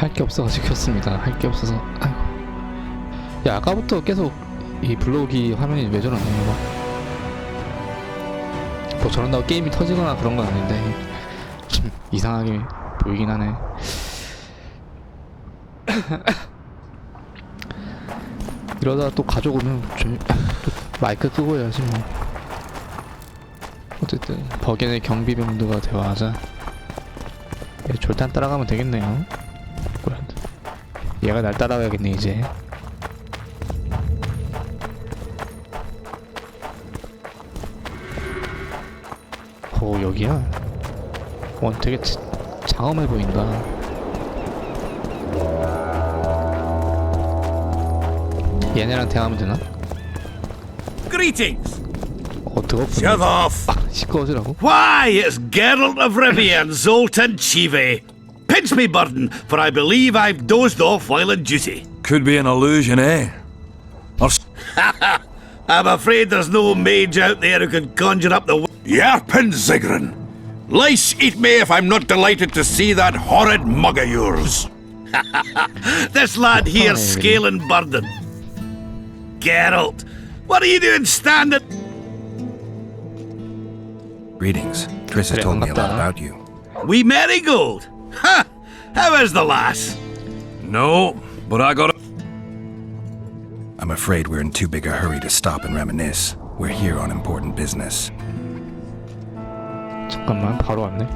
할 게 없어가지고 켰습니다. 할 게 없어서. 아이고. 야, 아까부터 계속 이 블로기 화면이 왜 저러냐 이거. 뭐 저런다고 게임이 터지거나 그런 건 아닌데 좀 이상하게 보이긴 하네. 이러다가 또 가족 오면 좀 또 마이크 끄고 해야지 뭐. 어쨌든 버겐의 경비병들과 대화하자. 얘 졸탄 따라가면 되겠네요. 얘가 날 따라가야겠네 이제. 오, 여기야? 되게 장엄해 보인다. 얘네랑 대화하면 되나? Greetings. 뜨겁구나. Shut off. 시끄러지라고? Why, it's Geralt of Rivia and Zoltan Chive. Pinch me, burden, for I believe I've dozed off while on duty. Could be an illusion, eh? Or I'm afraid there's no mage out there who can conjure up the... Yarpen Zigrin. Lice eat me if I'm not delighted to see that horrid mug of yours. This lad here's scaling burden. Geralt, what are you doing standing... Greetings. Triss has told me a lot about you. Wee Marigold? Ha! How is the lass? no, but I got. I'm afraid we're in too big a hurry to stop and reminisce. We're here on important business. 잠깐만, 바로 왔네.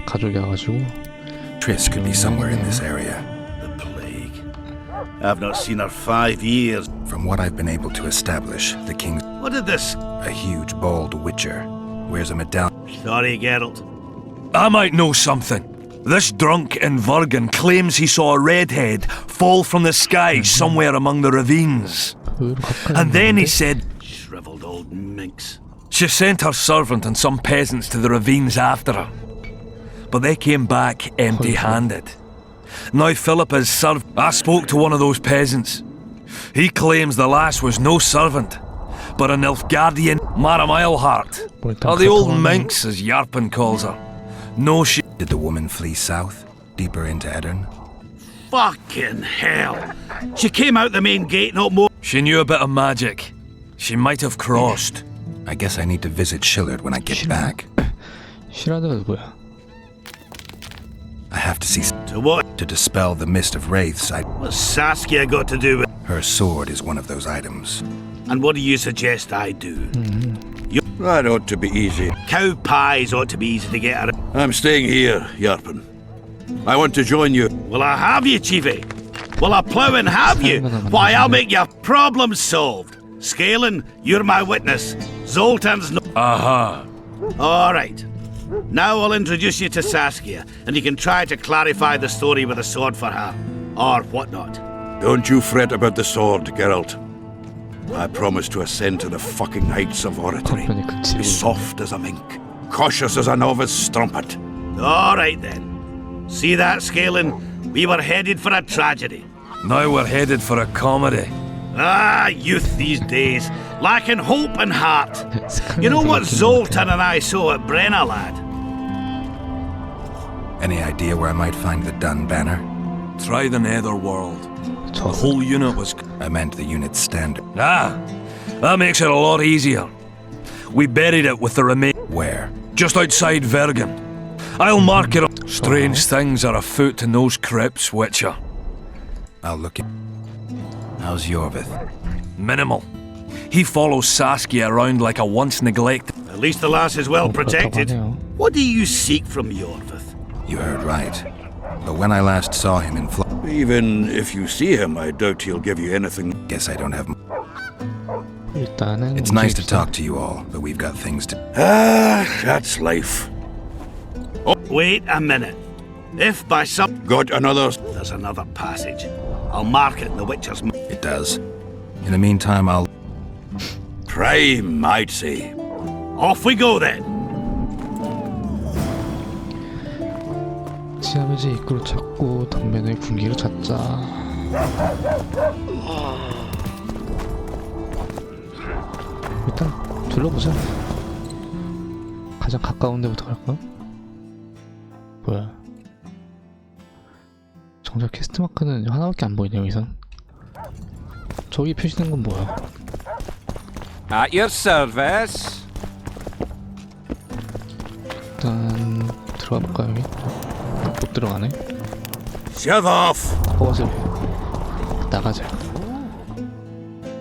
가족이어가지고. Triss could be somewhere in this area. I've not seen her 5 years. From what I've been able to establish, the king's What did this... a huge, bald witcher. Wears a medallion. Sorry, Geralt. I might know something. This drunk in Vergen claims he saw a redhead fall from the sky somewhere among the ravines. And then he said Shriveled old minx. she sent her servant and some peasants to the ravines after her. But they came back empty-handed. Now Philip has served. I spoke to one of those peasants. He claims the lass was no servant, but an Nilfgaardian Marameilhart, or the old minx as Yarpen calls her. No, she... Did the woman flee south, deeper into Edirn? Fucking hell. She came out the main gate not more... She knew a bit of magic. She might have crossed. I guess I need to visit Shillard when I get back. 실화가 뭐야? I have to see To what? to dispel the mist of wraiths. What's Saskia got to do with... Her sword is one of those items. And what do you suggest I do? That ought to be easy. Cow pies ought to be easy to get around. I'm staying here, Yarpen. I want to join you. Will I have you, Chiefy? Will I plough and have you? Why, I'll make your problem solved. Scalen, you're my witness. Zoltan's no... Aha. All right. Now I'll introduce you to Saskia, and you can try to clarify the story with a sword for her. Or whatnot. Don't you fret about the sword, Geralt. I promise to ascend to the fucking heights of oratory. Be soft as a mink, cautious as a novice strumpet. All right then. See that, Scalen? We were headed for a tragedy. Now we're headed for a comedy. Ah, youth these days, lacking hope and heart. You know what Zoltan and I saw at Brenna, lad? Any idea where I might find the Dun banner? Try the netherworld. The whole unit was... I meant the unit's standard. Ah, that makes it a lot easier. We buried it with the remains. Where? Just outside Vergen. I'll mark it up. Strange things are afoot in those crypts, Witcher. I'll look at... How's Yorvith? Minimal. He follows Saskia around like a once-neglected... At least the lass is well protected. What do you seek from Yorvith? You heard right. But when I last saw him in Even if you see him, I doubt he'll give you anything. guess I don't have... 일단은 It's nice to talk to you all, but we've got things to... Ah, that's life. Wait a minute. If by some... Got another... There's another passage. I'll mark it in the Witcher's... It does. In the meantime, I'll... Prime, I'd say. Off we go then. 지하매지 입구로 찾고 덤변의 군기를 찾자. 둘러보자. 가장 가까운 데부터 갈까? 뭐야? 정작 퀘스트 마크는 하나밖에 안 보이네 여기선. 저기 표시된 건 뭐야? At your service. 일단 들어가 볼까 여기? 못 들어가네. Shut off. 꺼져. 나가자.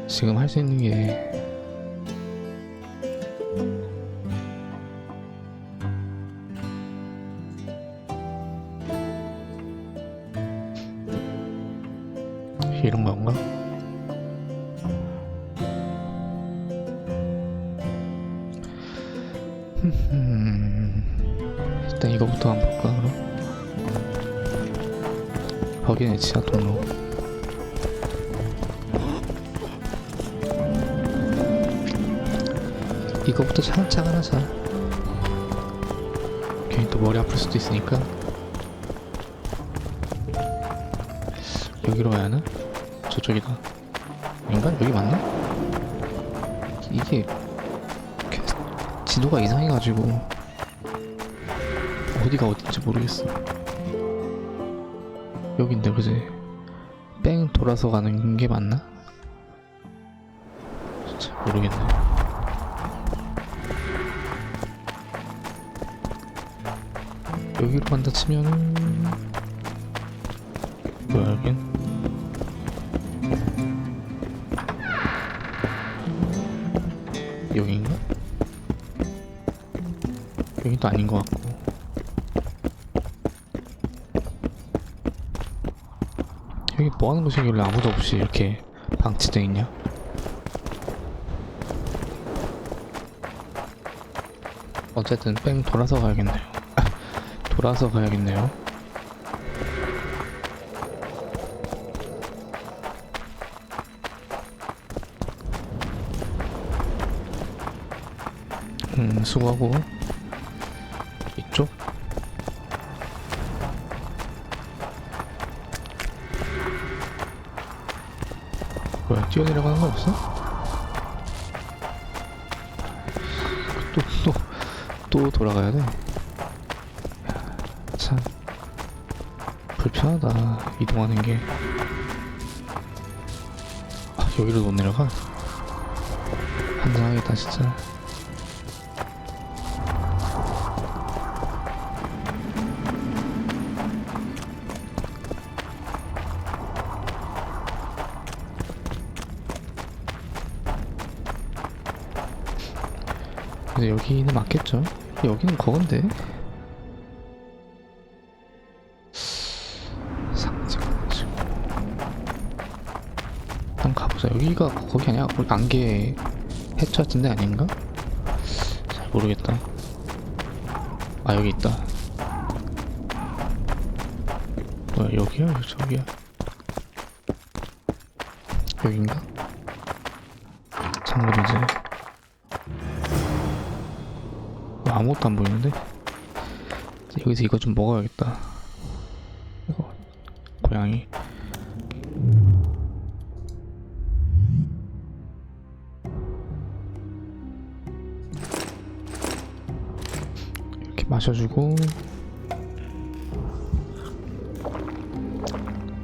지금 할 수 있는 게 이런 건가? 일단 이거부터 한번 볼까 그럼? 확인해 지하 통로. 이거부터 차근차근 하자. 괜히 또 머리 아플 수도 있으니까. 여기로 가야 하나? 저쪽이다. 아닌가? 여기 맞나? 이게 지도가 이상해가지고 어디가 어딘지 모르겠어. 여긴데 그지? 뺑 돌아서 가는 게 맞나? 진짜 모르겠네. 여기로 간다 치면은 뭐야 여긴? 여긴가? 여긴 또 아닌 것 같고. 여기 뭐 하는 곳이길래 아무도 없이 이렇게 방치되어 있냐? 어쨌든 뺑 돌아서 가야겠네요. 돌아서 가야겠네요. 수고하고. 이쪽? 뭐야, 뛰어내려가는 거 없어? 또 돌아가야 돼. 참 불편하다 이동하는 게. 아, 여기로 못 내려가? 환장하겠다 진짜. 근데 여기는 맞겠죠? 여기는 거건데. 상징가지고 한번 가보자. 여기가 거기 아니야? 우리 안개 해처진 데 아닌가? 잘 모르겠다. 아 여기 있다. 뭐야 여기야? 저기야? 여긴가? 장군이지. 아무것도 안 보이는데? 여기서 이거 좀 먹어야겠다. 이거 고양이. 이렇게 마셔주고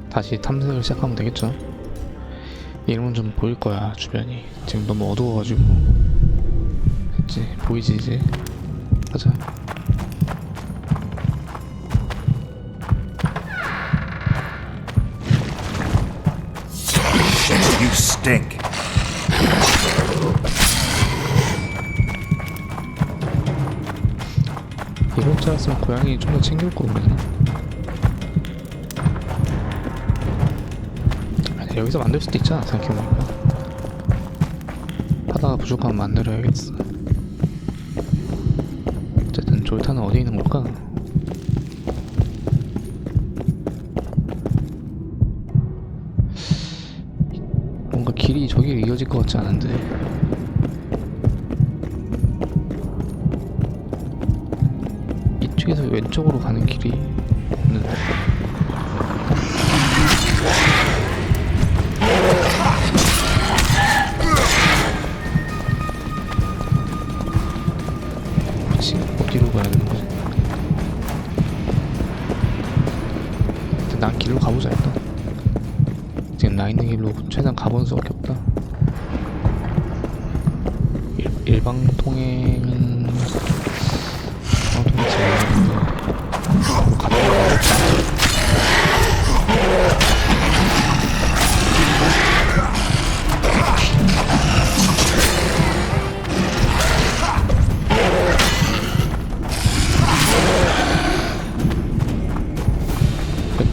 다시 탐색을 시작하면 되겠죠? 이러면 좀 보일 거야 주변이. 지금 너무 어두워가지고. 됐지? 보이지 이제? 가자. You stink. 이럴 줄 알았으면 고양이 좀 더 챙길 거 그러나? 아니 여기서 만들 수도 있잖아 생각해보니까. 하다가 부족하면 만들어야겠어. 어쨌든 졸타는 어디 있는 걸까? 뭔가 길이 저기로 이어질 것 같지 않은데. 이쪽에서 왼쪽으로 가는 길이 있는데. 지금 나 있는 길로 최대한 가보는 수밖에 없다. 일방 통행은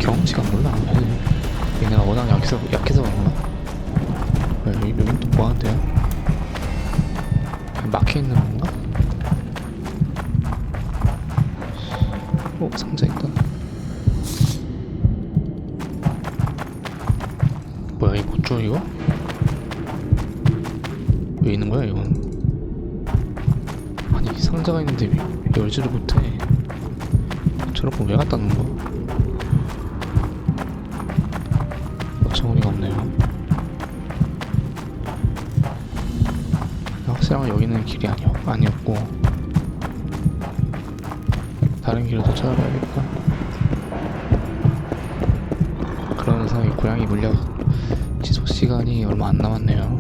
경험치가 몰라. 얘네가 워낙 약해서 그런가? 여긴 또 뭐하는데요? 막혀있는 건가? 상자 있다. 뭐야, 이거 못 줘, 이거? 왜 있는 거야, 이건? 아니, 상자가 있는데 열지를 못해. 저렇게 왜 갖다 놓은 거야? 어처구니가 없네요. 확실하게 여기는 길이 아니었고 다른 길을 더 찾아봐야겠다. 그러는 사이에 고양이 물약 지속 시간이 얼마 안 남았네요.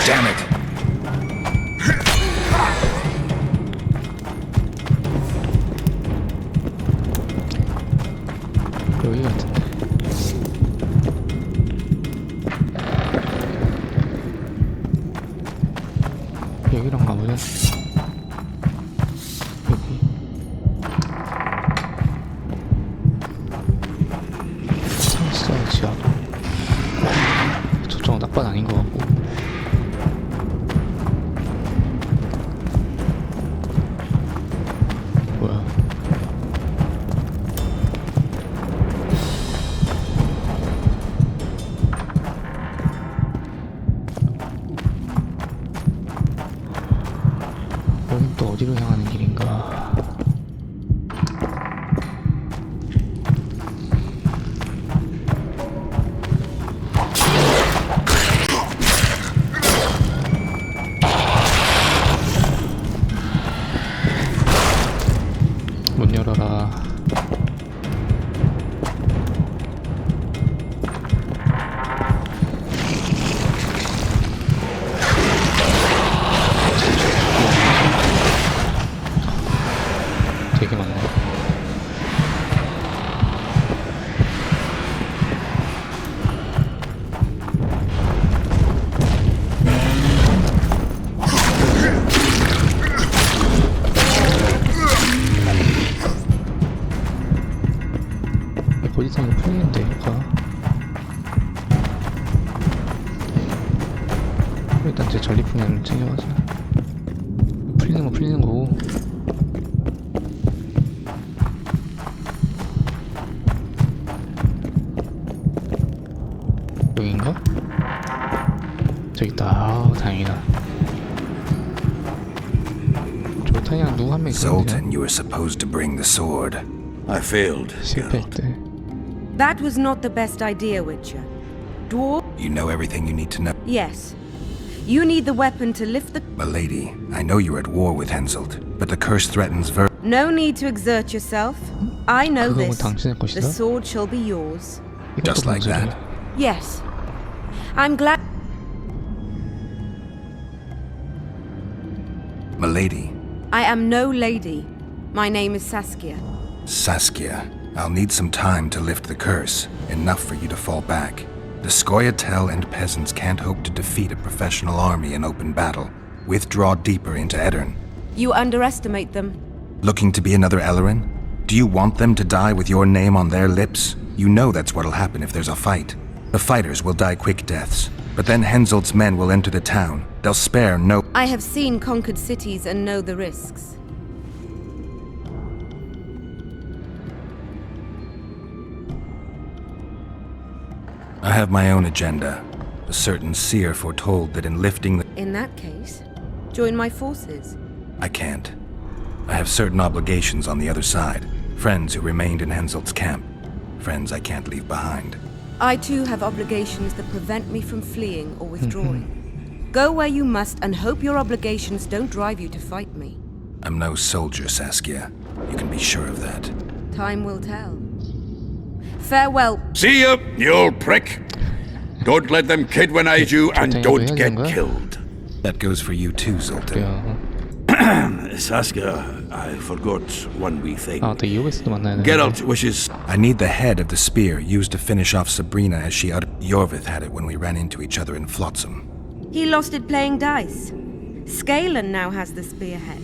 Damn it. 여기 같은데. 여기랑 가보자. 여기. 창시장 지하도. 저쪽은 낙반 아닌 것 같고. 뭐야? 여긴 또 어디로 향하는 길인가? 문 열어라. 되게 많네. 보디상이 풀리는데 가. 일단 제 전리품을 챙겨가자. 풀리는 거 풀리는 거고. 여긴가? 저기 있다. 아, 다행이다. 조탄이랑 누구 한 명 있었는데 Zoltan, you were supposed to bring the sword. I failed, 실패했대. That was not the best idea, Witcher. Dwarf? You know everything you need to know. Yes. You need the weapon to lift the... Milady, I know you're at war with Henselt, but the curse threatens No need to exert yourself. I know 그건 this. 당신의 The 것이다. sword shall be yours. Just like that. Yes. I'm glad... Milady, I am no lady. My name is Saskia. Saskia, I'll need some time to lift the curse, enough for you to fall back. The Scoia'tael and peasants can't hope to defeat a professional army in open battle. Withdraw deeper into Edirn. You underestimate them. Looking to be another Ellerin? Do you want them to die with your name on their lips? You know that's what'll happen if there's a fight. The fighters will die quick deaths, but then Henselt's men will enter the town. They'll spare no... I have seen conquered cities and know the risks. I have my own agenda. A certain seer foretold that in lifting the... In that case, join my forces. I can't. I have certain obligations on the other side. Friends who remained in Henselt's camp. Friends I can't leave behind. I too have obligations that prevent me from fleeing or withdrawing. Go where you must and hope your obligations don't drive you to fight me. I'm no soldier, Saskia. You can be sure of that. Time will tell. Farewell. See ya, you old prick. Don't let them kidwinize you and don't get killed. That goes for you too, Zoltan. 야, Saskia, I forgot one wee thing. 아, 또 이오게스도 만나야 되는데. Geralt wishes... I need the head of the spear used to finish off Sabrina as she uttered. Yorvith had it when we ran into each other in Flotsam. He lost it playing dice. Scalen now has the spearhead.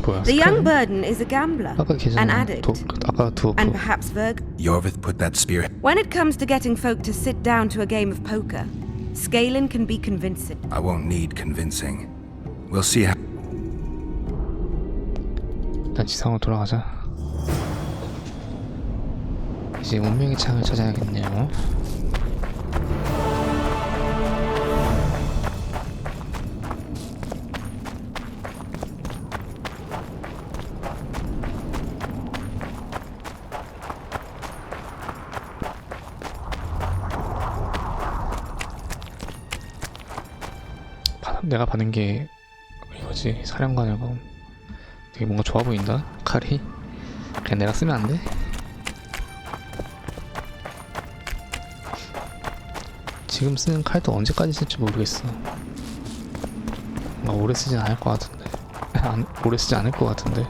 뭐야? The young burden is a gambler, 아까 an 계잖아. addict, 아까 두어프. and perhaps Verg. Yorvith put that spear. When it comes to getting folk to sit down to a game of poker, Scalen can be convincing. I won't need convincing. We'll see how. 일단 지상으로 돌아가자. 이제 운명의 창을 찾아야겠네요. 내가 받은 게 이거지. 사령관이라고. 되게 뭔가 좋아 보인다. 칼이. 그냥 내가 쓰면 안 돼? 지금 쓰는 칼도 언제까지 쓸지 모르겠어. 뭔가 오래 쓰진 않을 것 같은데. 오래 쓰지 않을 것 같은데.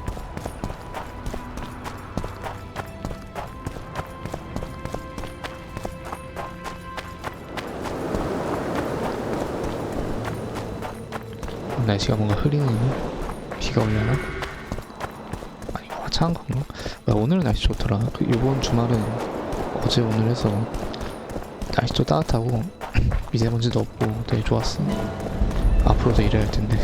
날씨가 뭔가 흐리는 비가 오려나? 아니 화창한 건가? 야, 오늘은 날씨 좋더라. 이번 주말은 어제 오늘 해서 날씨도 따뜻하고 미세먼지도 없고 되게 좋았어. 앞으로도 이래야 할 텐데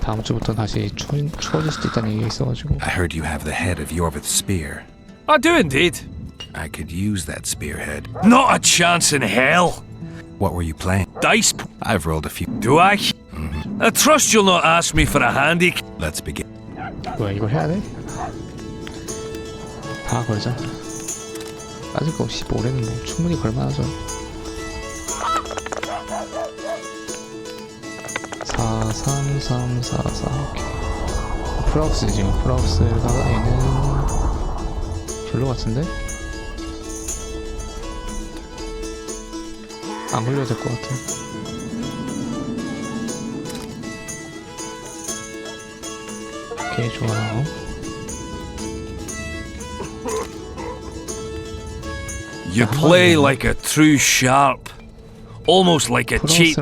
다음 주부터 다시 추워질 수도 있다는 얘기가 있어가지고. I heard you have the head of Yorvith's spear. I do indeed. I could use that spearhead. Not a chance in hell. What were you playing? Dice. I've rolled a few. Do I? I trust you'll not ask me for a handy. Let's begin. 뭐야 이걸 해야 돼? 다 걸자. 빠질 거 없이 올해는 뭐 충분히 걸만하죠. 4, 3, 3, 4, 4 오케이. 프라우스 지금 프라우스가 얘는 별로 같은데? 안 걸려야 될 것 같아. 오케이 좋아요. You play like a true sharp, almost like a cheat.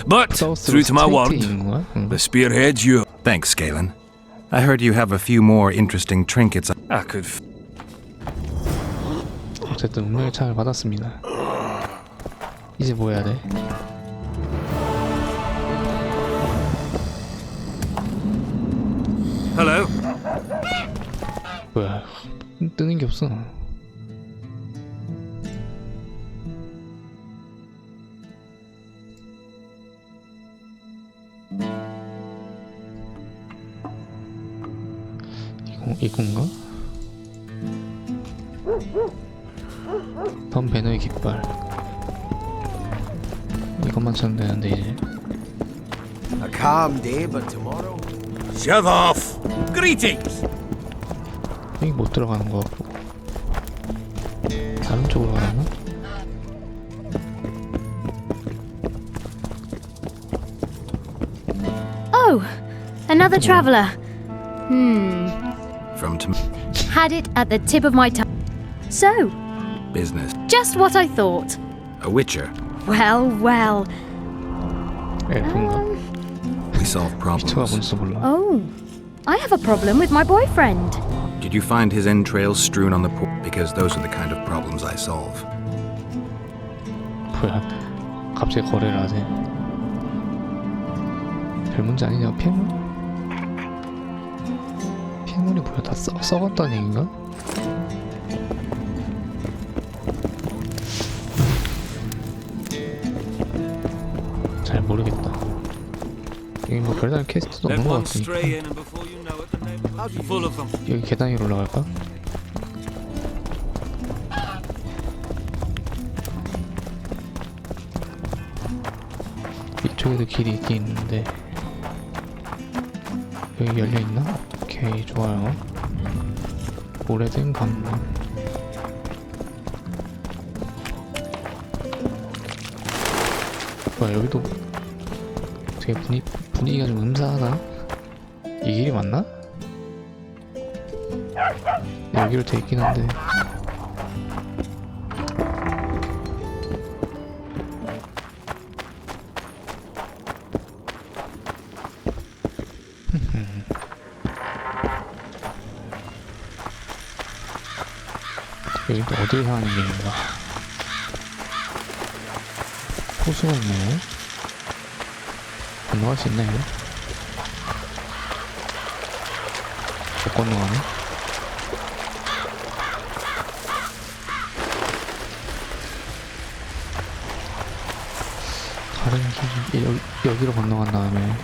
But true to my word, the spearhead's you. Thanks, Galen. I heard you have a few more interesting trinkets. I could. 어쨌든 운명의 창을 받았습니다. 이제 뭐 해야 돼? Hello. 뭐야 뜨는 게 없어. 이건가? 덤 배너의 깃발. 이것만 찾으면 되는데 이제. A calm day, but tomorrow. Shut off! Greetings! 여기 못 들어가는 거 같고. 다른 쪽으로 가나? Oh, another traveler. From Had it at the tip of my tongue. So, business. just what I thought. A witcher. Well, well. 엘프인가? We solve 미쳐가 problems. 뭔지도 몰라. Oh, I have a problem with my boyfriend. Did you find his entrails strewn on the porch? Because those are the kind of problems I solve. 뭐야 갑자기 거래를 하지. 별 문제 아니냐? 폐물? 폐물이 뭐야 다 썩었다는 얘기인가? 잘 모르겠다. 여기 뭐 별다른 퀘스트도 없는 것 같으니까 여기 계단 위로 올라갈까? 이쪽에도 길이 있긴 있는데 여기 열려있나? 오케이 좋아요. 오래된 관문. 뭐야 여기도 되게 분위기가 좀 음산하다. 이 길이 맞나? 여기로 돼 있긴 한데 여기 또 어딜 향하는 길인가? 호수가 있네요. 건너갈 수 있나요? 못 건너가네? 다른 길이 여기로 건너간 다음에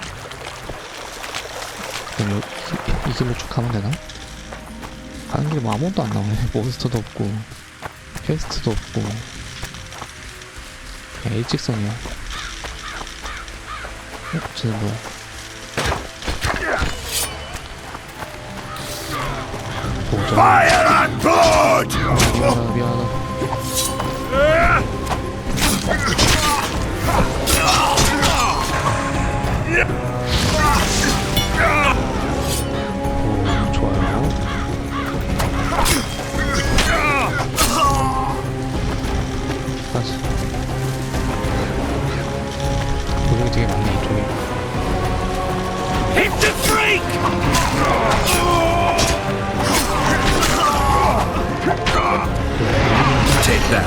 그럼 이 길로 쭉 가면 되나? 가는 길에 뭐 아무것도 안 나오네. 몬스터도 없고 퀘스트도 없고 그냥 일직선이야. 쟤는 뭐야? Fire and blood! 미안하다. 오, 좋아요. 다시. 도적이 되게 많네 이쪽에. Hit the freak! Take that.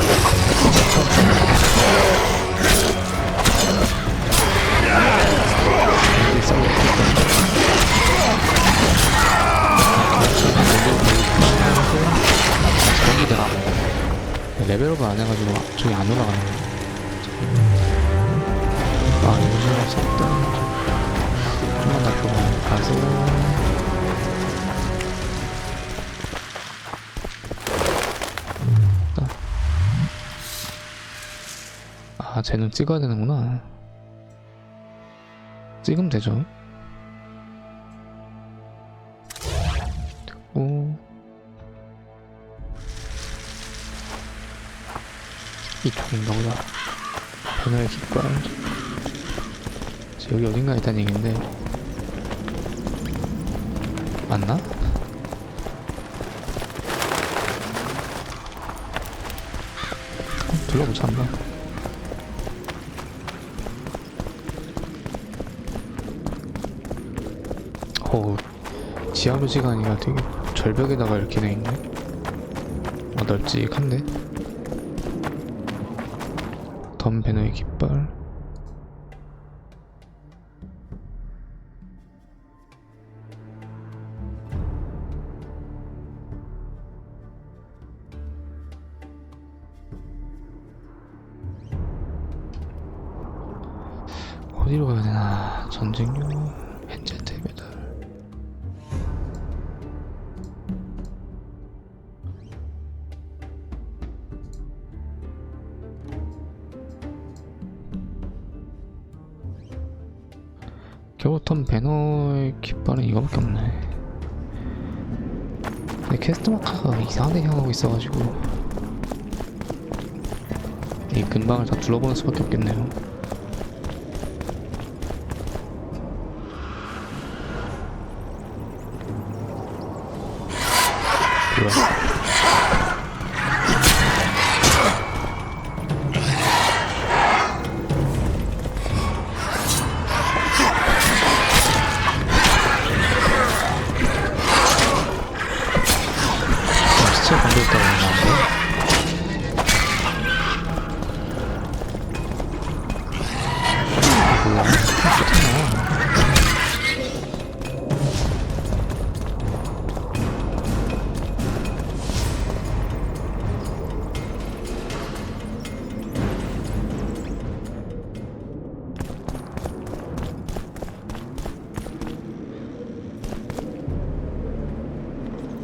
레벨업을 안 해가지고 저기 안 올라가는 거야. 아, 이거 좀 없었다. 좀만 더 앞으로 가서. 아, 쟤는 찍어야 되는구나. 찍으면 되죠. 됐고. 이쪽인가 보다. 변화의 깃발. 여기 어딘가에 있다는 얘기인데 맞나? 둘러보자 한번. 지하로 시간이가 되게 절벽에다가 이렇게 돼있네. 널찍한데? 덤 배너의 깃발. 어디로 가야 되나? 전쟁용 헨제트 메달. 겨우턴 배너의 깃발은 이거밖에 없네. 근데 퀘스트 마크가 이상한 데 향하고 있어가지고 이 근방을 다 둘러보는 수밖에 없겠네요. 시체 건들었다고 나왔는데? 뭐야, 좋잖아.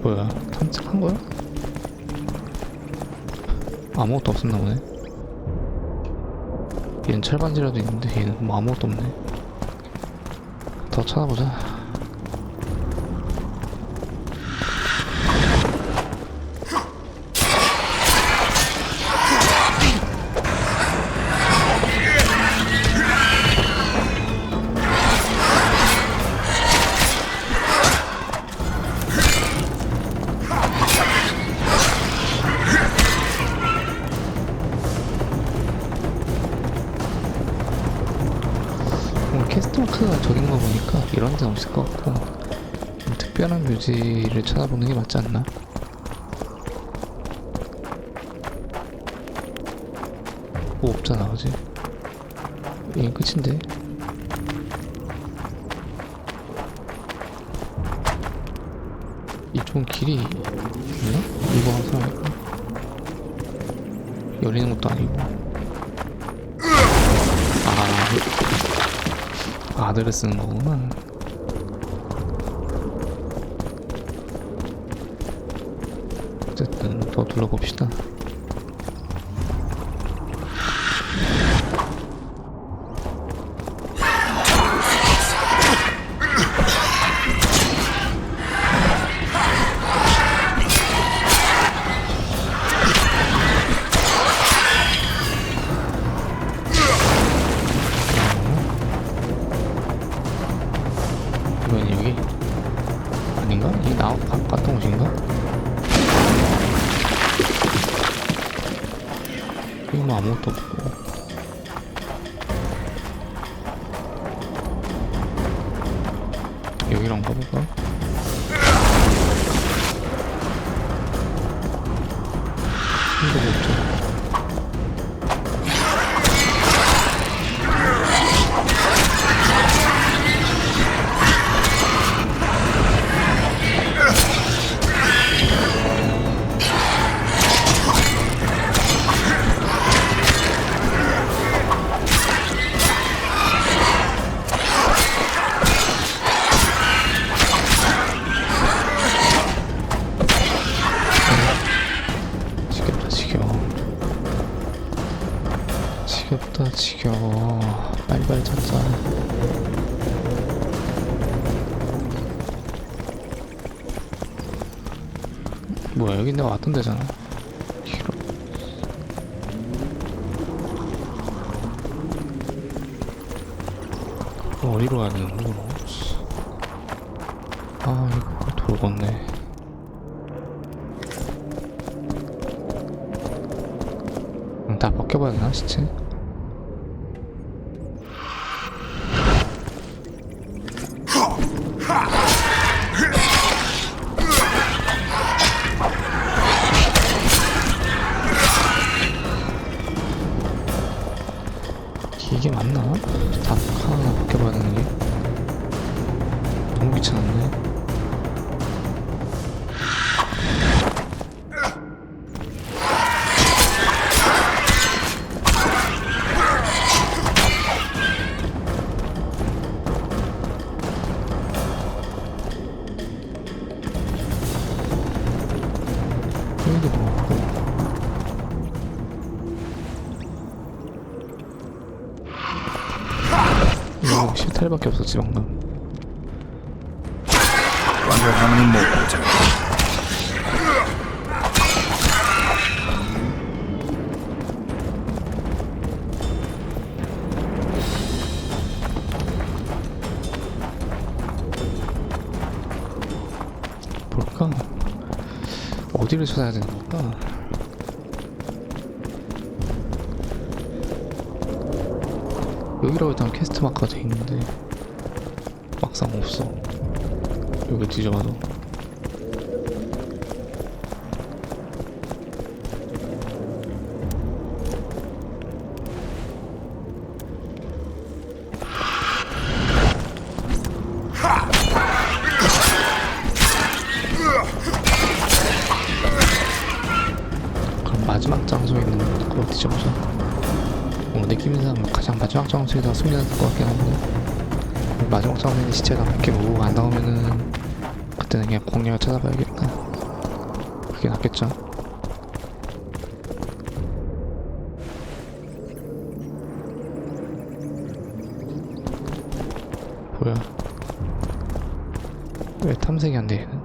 뭐야, 탐색한 거야? 아무것도 없었나 보네. 얘는 철반지라도 있는데 얘는 뭐 아무것도 없네. 더 찾아보자. 캐스트마크가 적인 거 보니까 이런 데는 없을 것 같고 좀 특별한 묘지를 찾아보는 게 맞지 않나? 뭐 없잖아, 그지? 이게 끝인데? 이쪽은 길이 있나? 이거 항상 열리는 것도 아니고. 아들을 쓰는 거구나. 어쨌든 더 둘러봅시다. 여기 아닌가? 이게 갔던 곳인가? 여기 뭐 아무것도 없고. 여기랑 가볼까? 이거 없잖아. 지겨워. 빨리빨리 찾자. 뭐야, 여기 내가 왔던 데잖아. 어디로 가야 되는 거야? 아, 이거 돌겠네. 다 벗겨봐야 되나, 시체? 이게 맞나? 다 하나 벗겨봐야 되는 게 너무 귀찮은데? 여기도 뭐고 이거 실타래밖에 없었지 방금. Wonder how many more will take. 볼까? 어디를 찾아야 되는 걸까? 여기라고 일단 퀘스트 마크가 돼 있는데 막상 없어. 여기 뒤져봐도. 그럼 마지막 장소에 있는 거 뒤져보자. 느낌상 가장 마지막 장소에다 숨겨야 될 것 같긴 한데 마지막 장소에 시체가 밖에 오고 안 나오면은 그때는 그냥 공략을 찾아봐야겠다. 그게 낫겠죠? 뭐야? 왜 탐색이 안 돼? 얘는?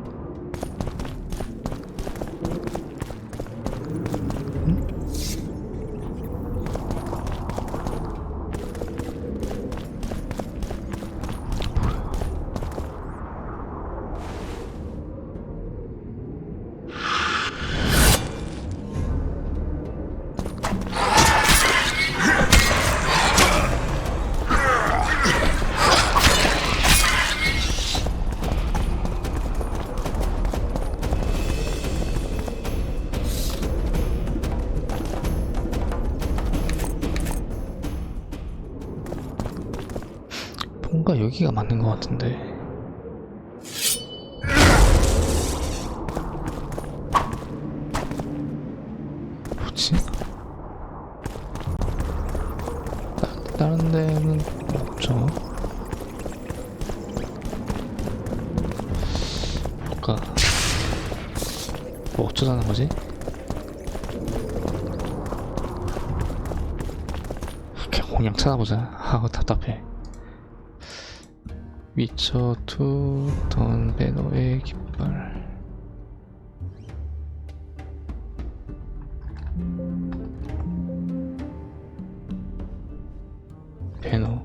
뭔가 여기가 맞는 것 같은데. 뭐지? 다른 데는 없죠. 뭔가 뭐 어쩌자는 거지? 그냥 찾아보자. 아, 답답해. 위쳐 2 던 배너의 깃발. 배너.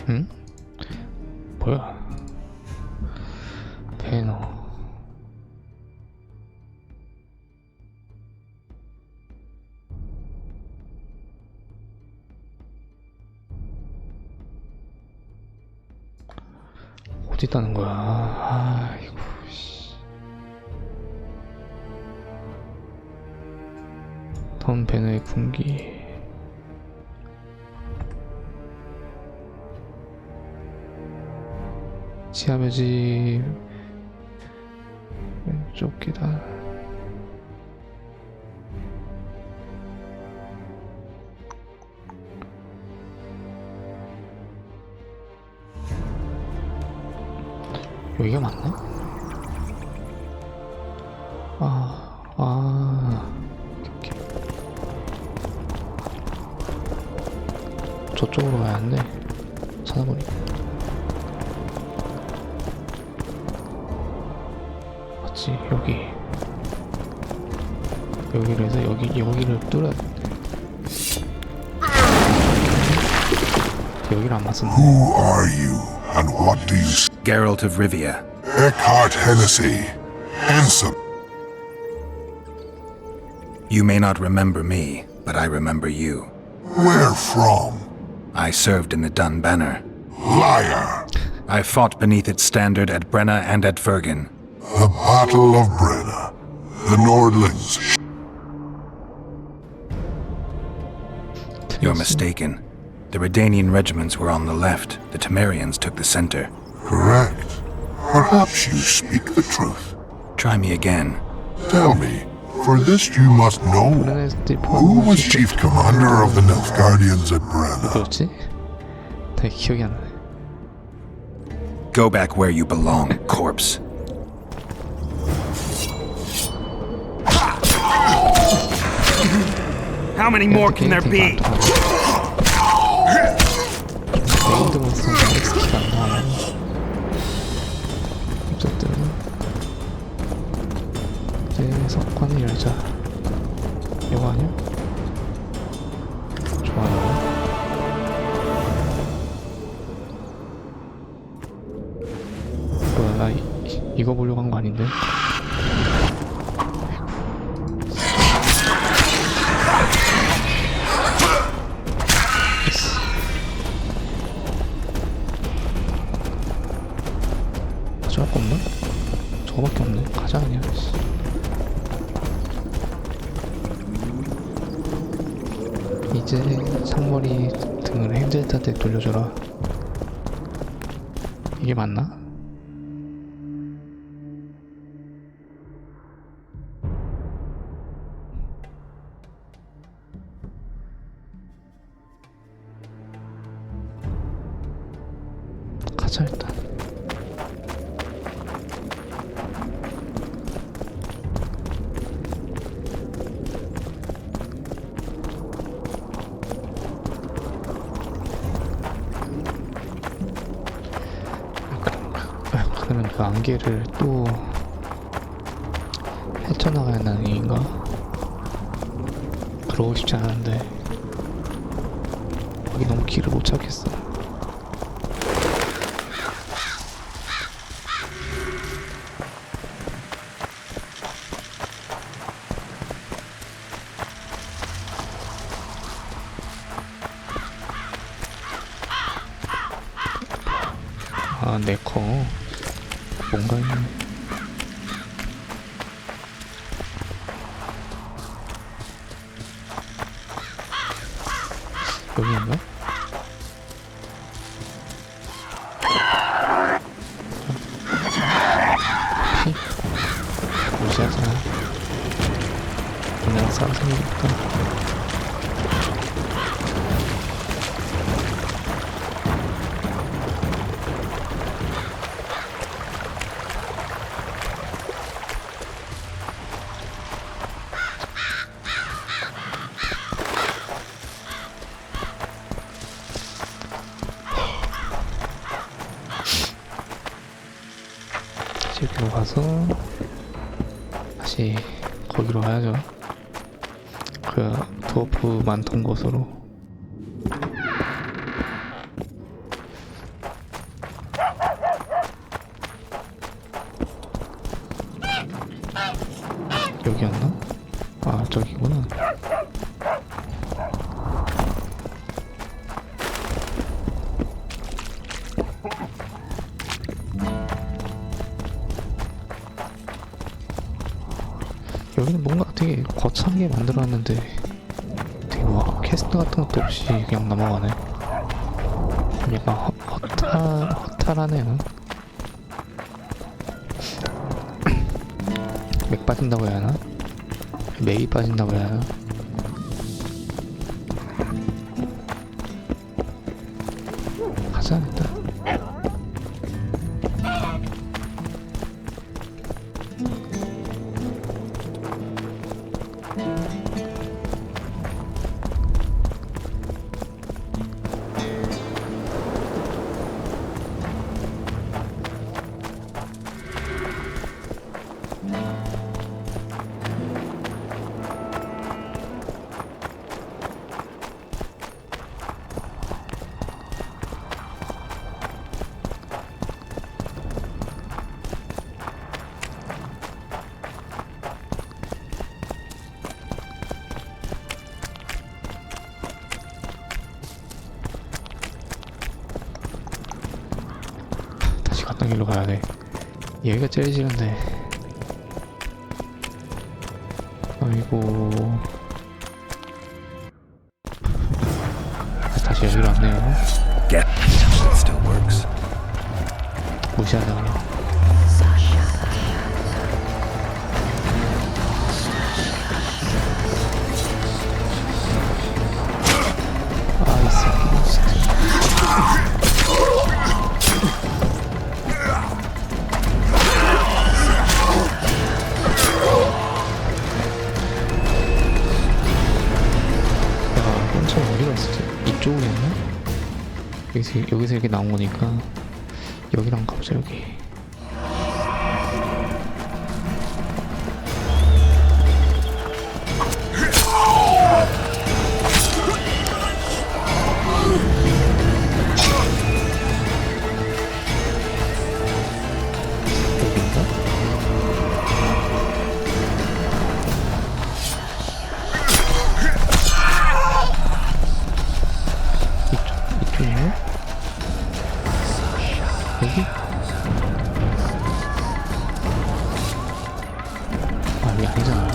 응? 뭐야? 배너. 어디 있다는 거야? 아이고 씨. 던 배너의 분기. 지하묘지 왼쪽 계단. 여기가 맞나? 오케이. 저쪽으로 가야 하는데 찾아보니까 맞지. 여기를 해서 여기를 뚫어야 돼. 여기를 안 맞았네. Who are you, and what do you say? Geralt of Rivia. Eckhart Hennessy, handsome. You may not remember me, but I remember you. Where from? I served in the Dun Banner. Liar. I fought beneath its standard at Brenna and at Fergen. The Battle of Brenna. The Nordlings. You're mistaken. The Redanian regiments were on the left. The Temerians took the center. Correct. Perhaps you speak the truth. Try me again. Tell me, for this you must know. Who was chief commander of the Nilfgaardians at Brenna? 뭐였지? 되게 기억이 안 나네. Go back where you belong, corpse. How many more can there be? 네임드 몬스터는 스키가 안 나와요. 어쨌든 이제 석관을 열자. 이거 아니야? 좋아요. 뭐야, 나 이거 보려고 한 거 아닌데? 가져갈 거 없나? 저거밖에 없네. 가자 그냥. 이제 상머리 등을 핸들타한테 돌려줘라. 이게 맞나? 가자 일단. 목표는 그 안개를 또 헤쳐나가야 하는 얘기인가? 그러고 싶지 않은데 거기 너무 길을 못 찾겠어. 아, 네커 뭔가 있네. 여기인가? 피? 무시하잖아. 그냥 싸움 생기니까. 집으로 가서 다시 거기로 가야죠. 그 드워프 많던 곳으로. 여기였나? 아, 저기구나. 여기는 뭔가 되게 거창하게 만들어놨는데 되게 뭐 퀘스트 같은 것도 없이 그냥 넘어가네. 약간 허탈하네요. 맥 빠진다고 해야 하나? 맥이 빠진다고 해야 하나? 가자 일단. 갔던 길로 가야 돼. 여기가 제일 싫은데. 아이고. 다시 여기로 왔네요. 무시하다가. 아, 이 새끼 진짜. 어디가 있었지? 이쪽이었나? 여기서 이렇게 나온 거니까 여기랑 가보자. 여기 여기? 아, 여기 아니잖아.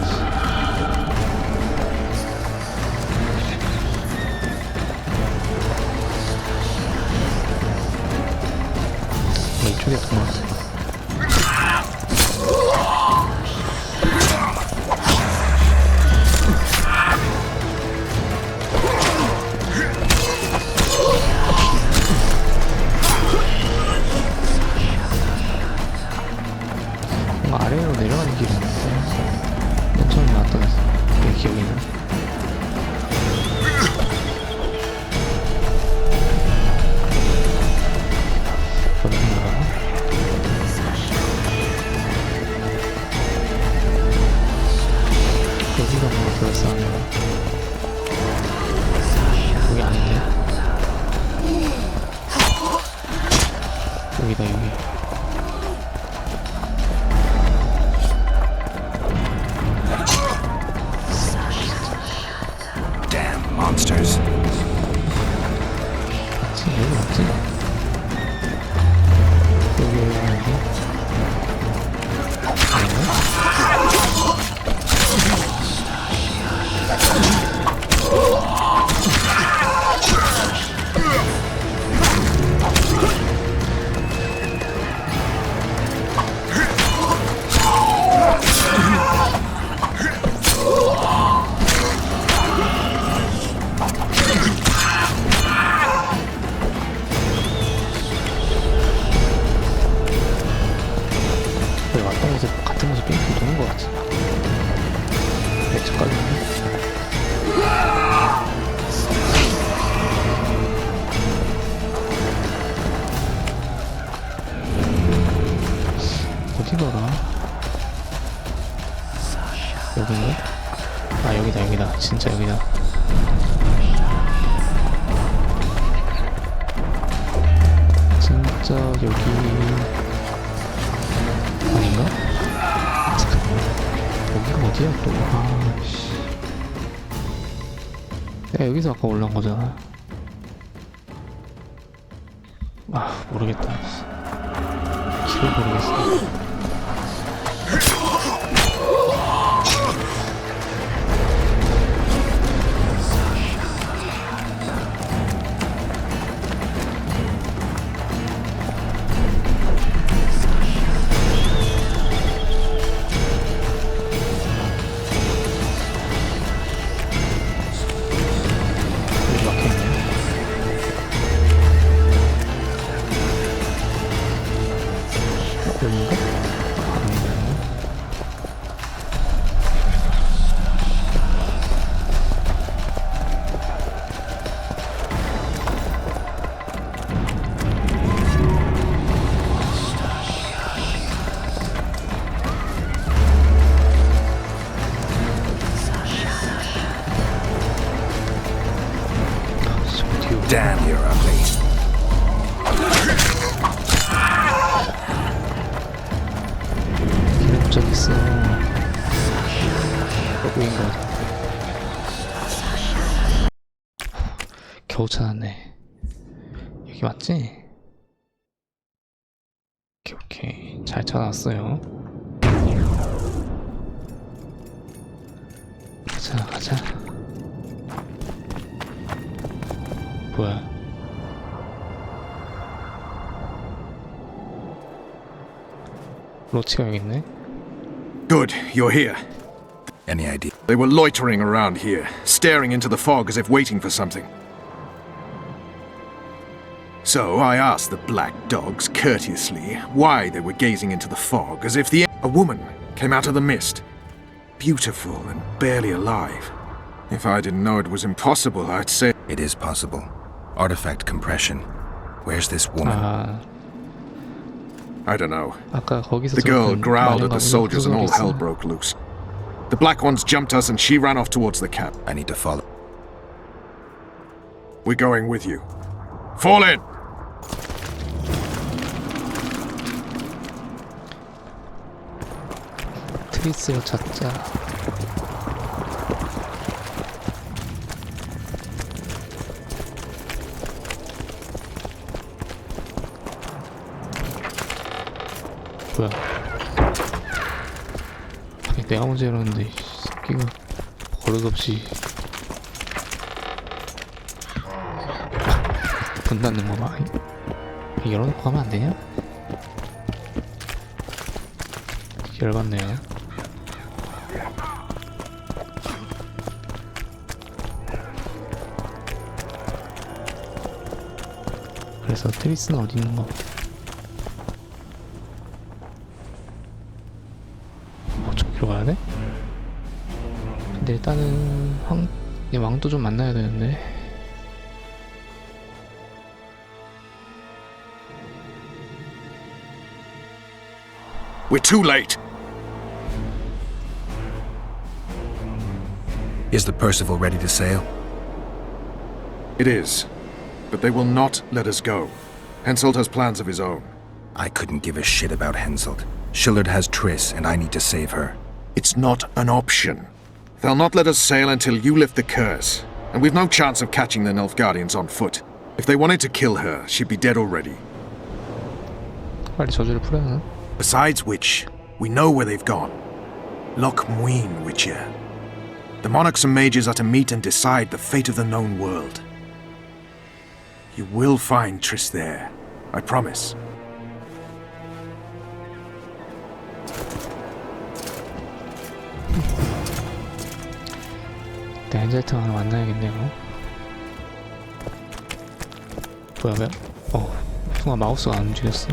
이쪽에 도망갔어. 아래로 내려가는 길이 있는데 맨 처음에 나왔던 내 기억이 나. 어딘가? 여기다 여기. Damn monsters. 맞지? 여기 맞지? 여기 여기. 왔던 곳에 같은 곳에 뺑뺑 도는 것 같지? 배척가겠네. 어디더라? 여긴가? 아 여기다 여기다 진짜 여기다. 진짜 여기 아닌가? 잠깐만 여기가 어디야 또. 아씨 내가 여기서 아까 올라온 거잖아. 아 모르겠다. 길을 모르겠어. Damn, you're ugly. 길에 도착했어. 여기인 거다. 겨우 찾았네. 여기 맞지? 오케이 오케이 잘 찾아왔어요. 가자 가자. 뭐야? 로치가 여기 있네. Good, you're here. Any idea? They were loitering around here, staring into the fog as if waiting for something. So I asked the black dogs courteously why they were gazing into the fog as if a woman came out of the mist, beautiful and barely alive. If I didn't know it was impossible, I'd say It is possible. Artifact compression. Where's this woman? 아 I don't know. 아까 거기서 The girl 그 growled at 마녀가 the soldiers and all 후속작이 hell 있어. broke loose. The black ones jumped us and she ran off towards the camp. I need to follow. We're going with you. Fall in! 트리스를 찾자. 뭐야? 아니, 내가 먼저 이러는데 이 새끼가 버릇없이 문 닫는 거 봐. 열어놓고 가면 안 되냐? 열받네요. 그래서 트리스는 어디 있는 거? 저기로 가야 돼? 근데 일단은 왕도 좀 만나야 되는데. We're too late. Is the Percival ready to sail? It is. But they will not let us go. Henselt has plans of his own. I couldn't give a shit about Henselt. Schillard has Triss, and I need to save her. It's not an option. They'll not let us sail until you lift the curse, and we've no chance of catching the Nilfgaardians on foot. If they wanted to kill her, she'd be dead already. 빨리 저주를 풀어야 하나? Besides which, we know where they've gone. Loch Muin, Witcher. The monarchs and mages are to meet and decide the fate of the known world. You will find Triss there, I promise. 네, 엔젤트 하나 만나야겠네요. 뭐야, 왜? 순간 마우스가 안 움직였어.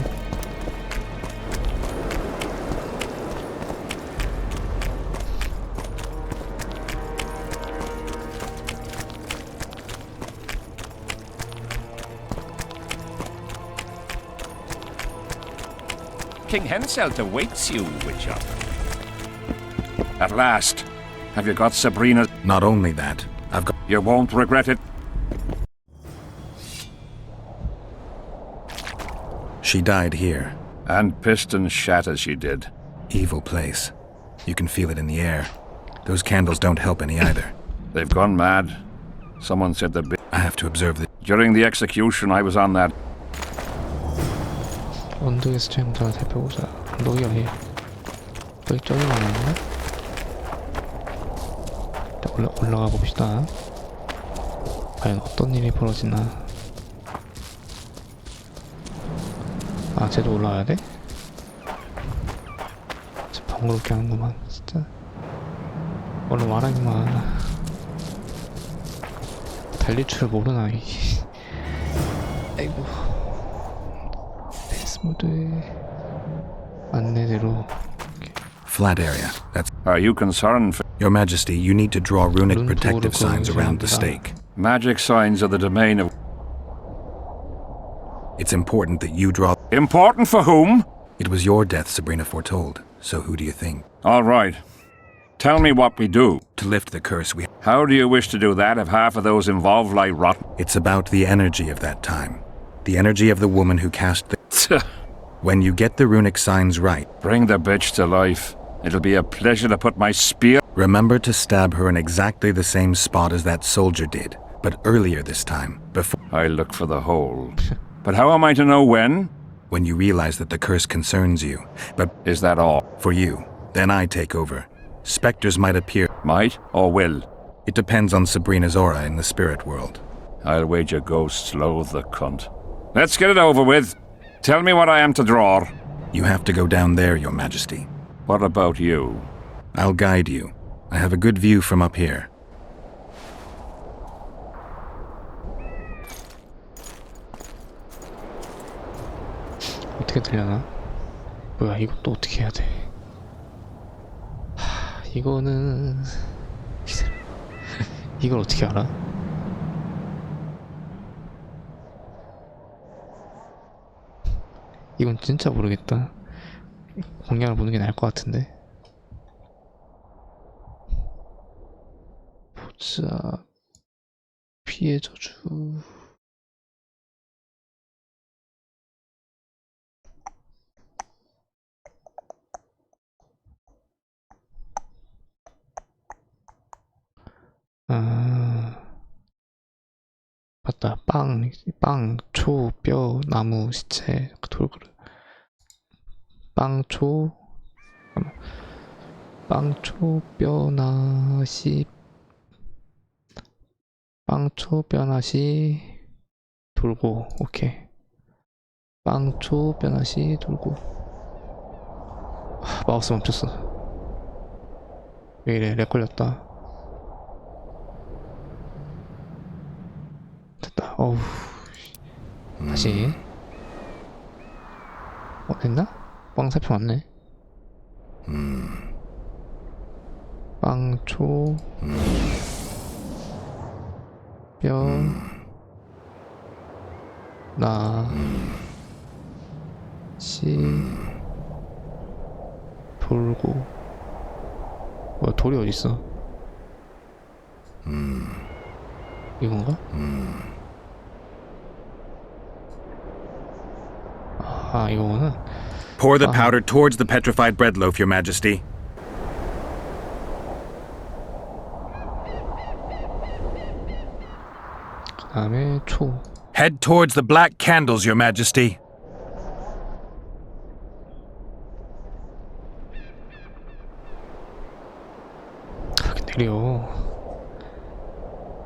King Henselt awaits you, Witcher. At last. Have you got Sabrina? Not only that, I've got... You won't regret it. She died here. And piston shat as she did. Evil place. You can feel it in the air. Those candles don't help any either. They've gone mad. Someone said the... I have to observe the... During the execution, I was on that. 언덕에서 쟁자가 살펴보자. 언덕이 어디? 여기 저기 가나요? 올라가 봅시다. 과연 어떤 일이 벌어지나? 아, 쟤도 올라와야 돼? 진짜 번거롭게 하는구만, 진짜. 얼른 와라, 임마. 달릴 줄 모르나, 이. 아이고. 패스모드의 안내대로. Flat area. That's... Are you concerned for... Your Majesty, you need to draw runic protective signs around the stake. Magic signs are the domain of... It's important that you draw... Important for whom? It was your death Sabrina foretold, so who do you think? All right. Tell me what we do. To lift the curse, we... How do you wish to do that if half of those involved lie rotten? It's about the energy of that time. The energy of the woman who cast the... When you get the runic signs right... Bring the bitch to life. It'll be a pleasure to put my spear... Remember to stab her in exactly the same spot as that soldier did, but earlier this time, before... I look for the hole. But how am I to know when? When you realize that the curse concerns you. But... Is that all? For you. Then I take over. Spectres might appear... Might or will? It depends on Sabrina's aura in the spirit world. I'll wager ghosts loathe the cunt. Let's get it over with. Tell me what I am to draw. You have to go down there, Your Majesty. What about you? I'll guide you. I have a good view from up here. 어떻게 들려나? 뭐야, 이것도 어떻게 해야 돼? 이거는... 이걸 어떻게 알아? 이건 진짜 모르겠다. 공략을 보는 게 나을 것 같은데. 보자. 피해 저주. 맞다. 빵, 초, 뼈, 나무, 시체, 돌그릇. 빵, 초, 뼈나, 씨, 빵초, 뼈나, 씨, 돌고, 오케이. 빵초, 뼈나, 씨, 돌고. 마우스 멈췄어. 왜 이래, 렉 걸렸다. 됐다. 어우. 다시. 됐나? 빵 살펴왔네. 빵초. 뼈. 나. 씨. 돌고. 돌이 어딨어? 이건가? 아, 이거는 Pour the powder towards the petrified bread loaf, Your Majesty. 그다음에 초. Head towards the black candles, Your Majesty. 그렇게 느려.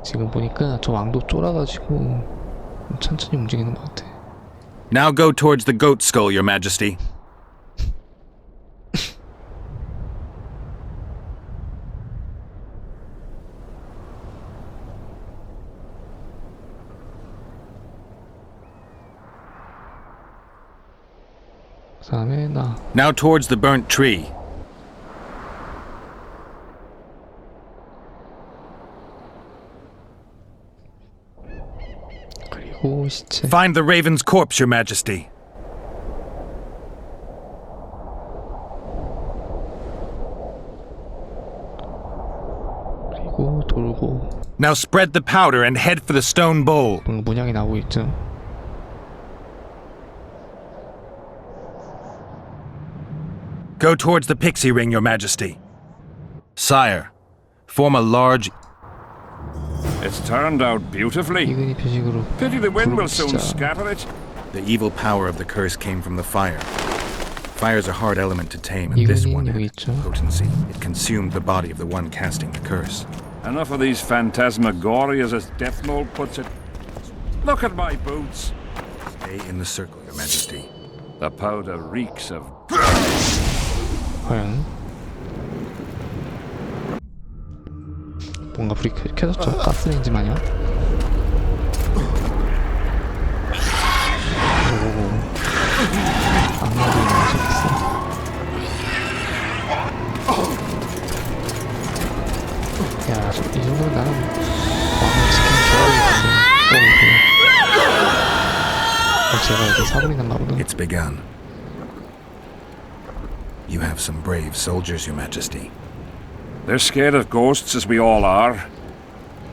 지금 보니까 저 왕도 쫄아가지고 천천히 움직이는 것 같아. Now go towards the goat skull, Your Majesty. 그다음에 나. Now towards the burnt tree. 그리고 시체. Find the raven's corpse, Your Majesty. 그리고 돌고. Now spread the powder and head for the stone bowl. 뭔가 문양이 나오고 있죠. Go towards the pixie ring, Your Majesty. Sire, form a large... It's turned out beautifully. 이근이 표식으로. Pity the wind will 구름 soon 진짜. scatter it. The evil power of the curse came from the fire. Fire's a hard element to tame, and this one 여기 had 있죠. potency. It consumed the body of the one casting the curse. Enough of these phantasmagorias, as Deathmold puts it. Look at my boots. Stay in the circle, Your Majesty. The powder reeks of... 과연 뭔가 불이 켜졌죠? 가스레인지 마냥. 오오오. 악마도 나오셨겠어. 야, 이 정도면 나는 왕을 지키는 기록이 있는데. 제가 여기 사고리 났나 보다. It's begun. You have some brave soldiers, Your Majesty. They're scared of ghosts, as we all are.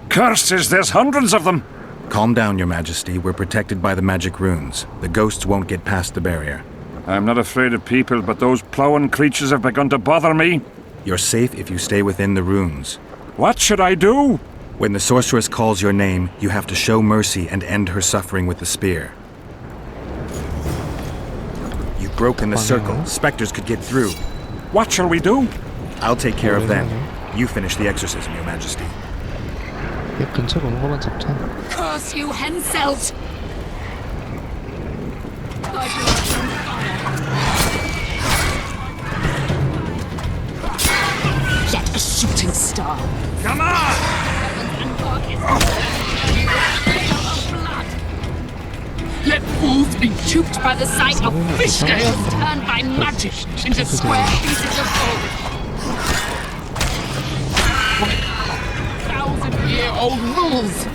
Curses, there's hundreds of them! Calm down, Your Majesty. We're protected by the magic runes. The ghosts won't get past the barrier. I'm not afraid of people, but those plowing creatures have begun to bother me. You're safe if you stay within the runes. What should I do? When the sorceress calls your name, you have to show mercy and end her suffering with the spear. You've broken the circle. Spectres could get through. What shall we do? I'll take care of them. You finish the exorcism, Your Majesty. 얘 근처로 오는 것만 잡자. Curse you, Henselt! Get a shooting star. Come on! Let fools be duped by the sight of fish scales turned by magic into square pieces of gold. 1,000-year-old rules.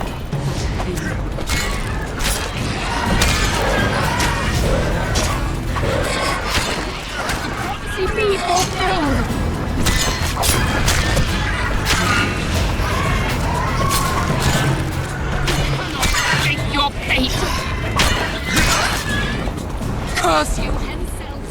The prophecy be fulfilled. Take your fate. Curse you, Henselt!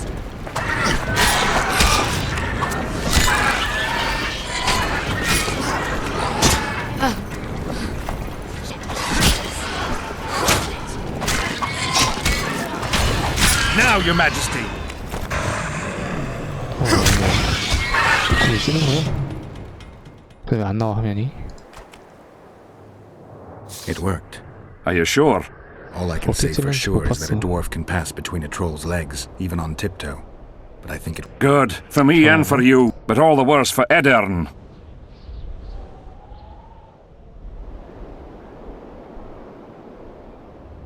Now, Your Majesty! 이게 쓰는 거야? 왜 안 나와 화면이? It worked. Are you sure? All I can say for sure is that a dwarf can pass between a troll's legs, even on tiptoe. But I think it... Good. For me and for you. But all the worse for Edern.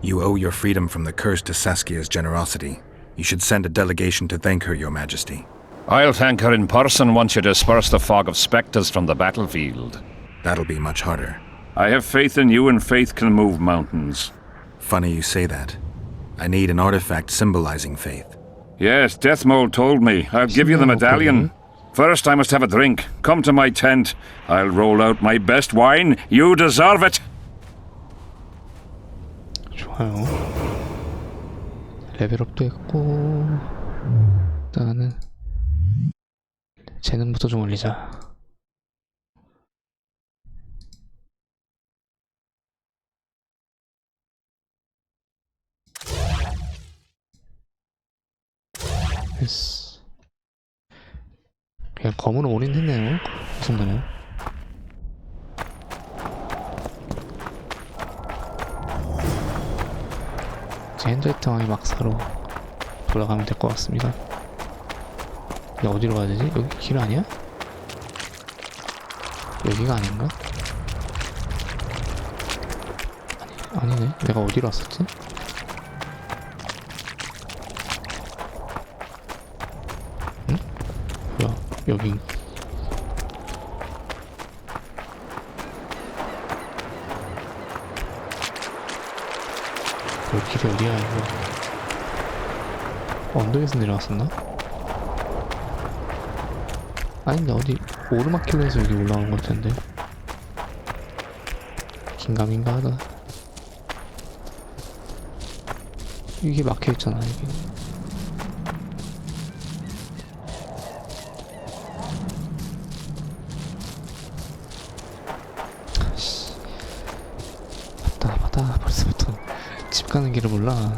You owe your freedom from the curse to Saskia's generosity. You should send a delegation to thank her, Your Majesty. I'll thank her in person once you disperse the fog of spectres from the battlefield. That'll be much harder. I have faith in you, and faith can move mountains. Funny you say that. I need an artifact symbolizing faith. Yes, Deathmold told me. I'll give you the medallion. First, I must have a drink. Come to my tent. I'll roll out my best wine. You deserve it. 좋아요. 레벨업도 했고 일단은 재능부터 좀 올리자. 됐어. 그냥 검으로 올인했네요. 그 정도면. 이제 핸드레트 왕의 막사로 돌아가면 될 것 같습니다. 근데 어디로 가야 되지? 여기 길 아니야? 여기가 아닌가? 아니네. 내가 어디로 왔었지? 응? 뭐야? 여기. 여기 길이 어디야 이거? 언덕에서 내려왔었나? 아닌데 어디 오르막길로 해서 여기 올라오는 것 같은데. 긴가민가 하다. 이게 막혀있잖아 이게. 아씨, 답답하다. 벌써부터 집 가는 길을 몰라.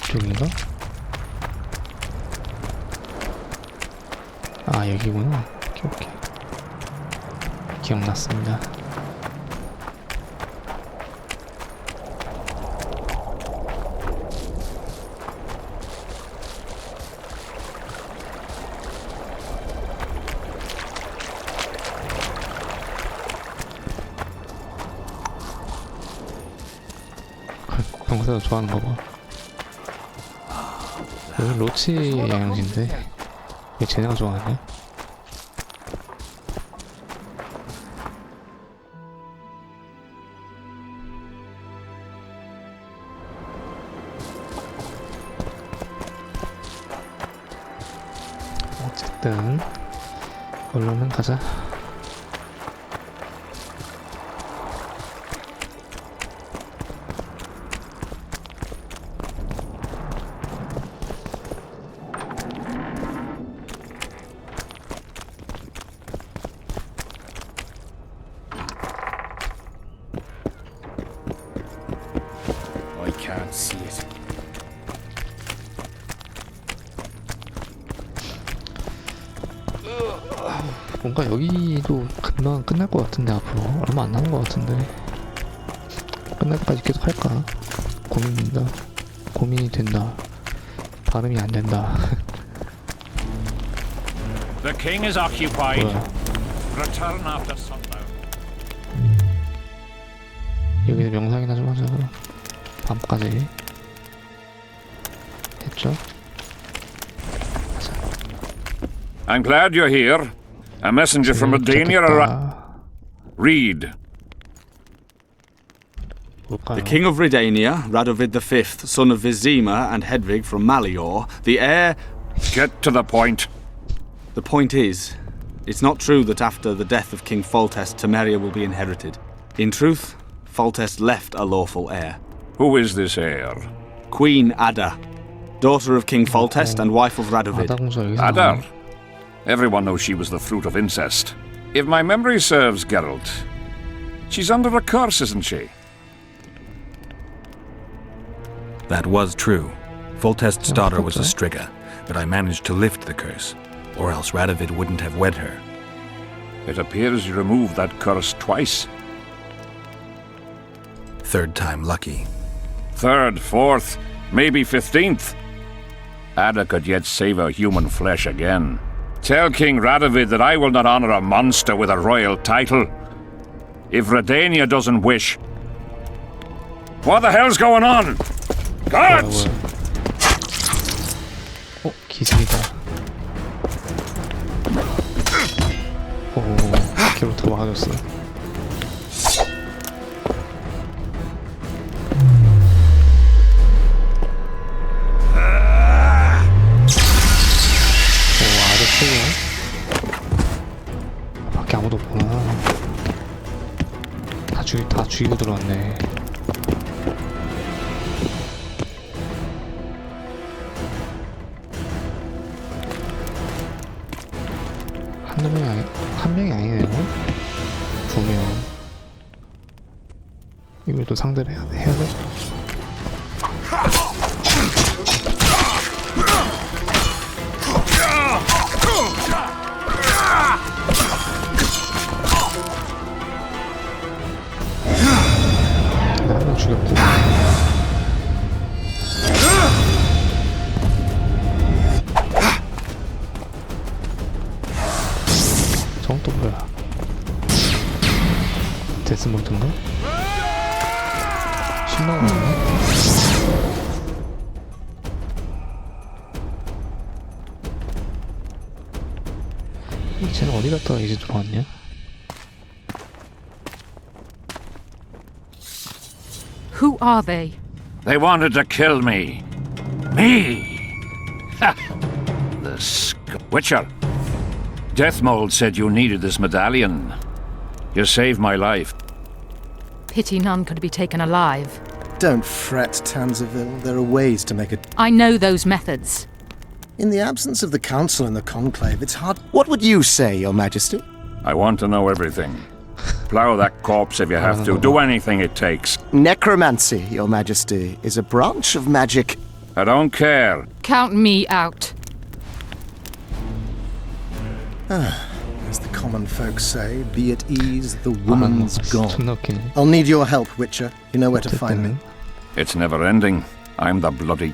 이쪽인가? 아 여기구나. 오케이. 기억났습니다. 병사도 좋아하는 거 봐. 여기 로치 양양인데 왜 쟤네가 좋아하냐? 어쨌든 얼른 가자. I can't see it. 뭔가 여기도 금방 끝날 것 같은데 앞으로 얼마 안 남은 것 같은데 끝날 때까지 계속 할까 고민된다. 고민이 된다. 발음이 안 된다. The king is occupied. 뭐야? Return after sundown. 여기서 명상이나 좀 하자. 밤까지 됐죠? I'm glad you're here. A messenger from Redania arrived. Read. The king of Redania, Radovid V, son of Vizima and Hedvig from Malior, the heir... Get to the point. The point is, it's not true that after the death of King Foltest, Temeria will be inherited. In truth, Foltest left a lawful heir. Who is this heir? Queen Ada, daughter of King Foltest and wife of Radovid. Ada? Everyone knows she was the fruit of incest. If my memory serves, Geralt, she's under a curse, isn't she? That was true. Foltest's daughter was a Striga, but I managed to lift the curse, or else Radovid wouldn't have wed her. It appears you removed that curse twice. Third time lucky. Third, fourth, maybe 15th. Ada could yet save her human flesh again. Tell King Radovid that I will not honor a monster with a royal title. If Redania doesn't wish... What the hell's going on? Guards! 기습이다. 오, 걔부터 막아줬어. 밖에 아무도 없구나. 다 죽이고 들어왔네. 한 명이 아니네요. 2명. 이걸 또 상대를 해야 돼? 한 명 죽였고. 저건 또 뭐야? 데스몰트인가? 신나가네. 쟤는 어디 갔다가 이제 들어왔냐? Who are they? They wanted to kill me. Me! Ha! The Witcher. Deathmold said you needed this medallion. You saved my life. Pity none could be taken alive. Don't fret, Tanzaville. There are ways to make it. I know those methods. In the absence of the Council and the Conclave, it's hard. What would you say, Your Majesty? I want to know everything. Plow that corpse if you have to. Do anything it takes. Necromancy, Your Majesty, is a branch of magic. I don't care. Count me out. As the common folk say, be at ease, the woman's gone. I'll need your help, Witcher. You know where to find me. It's never ending. I'm the bloody...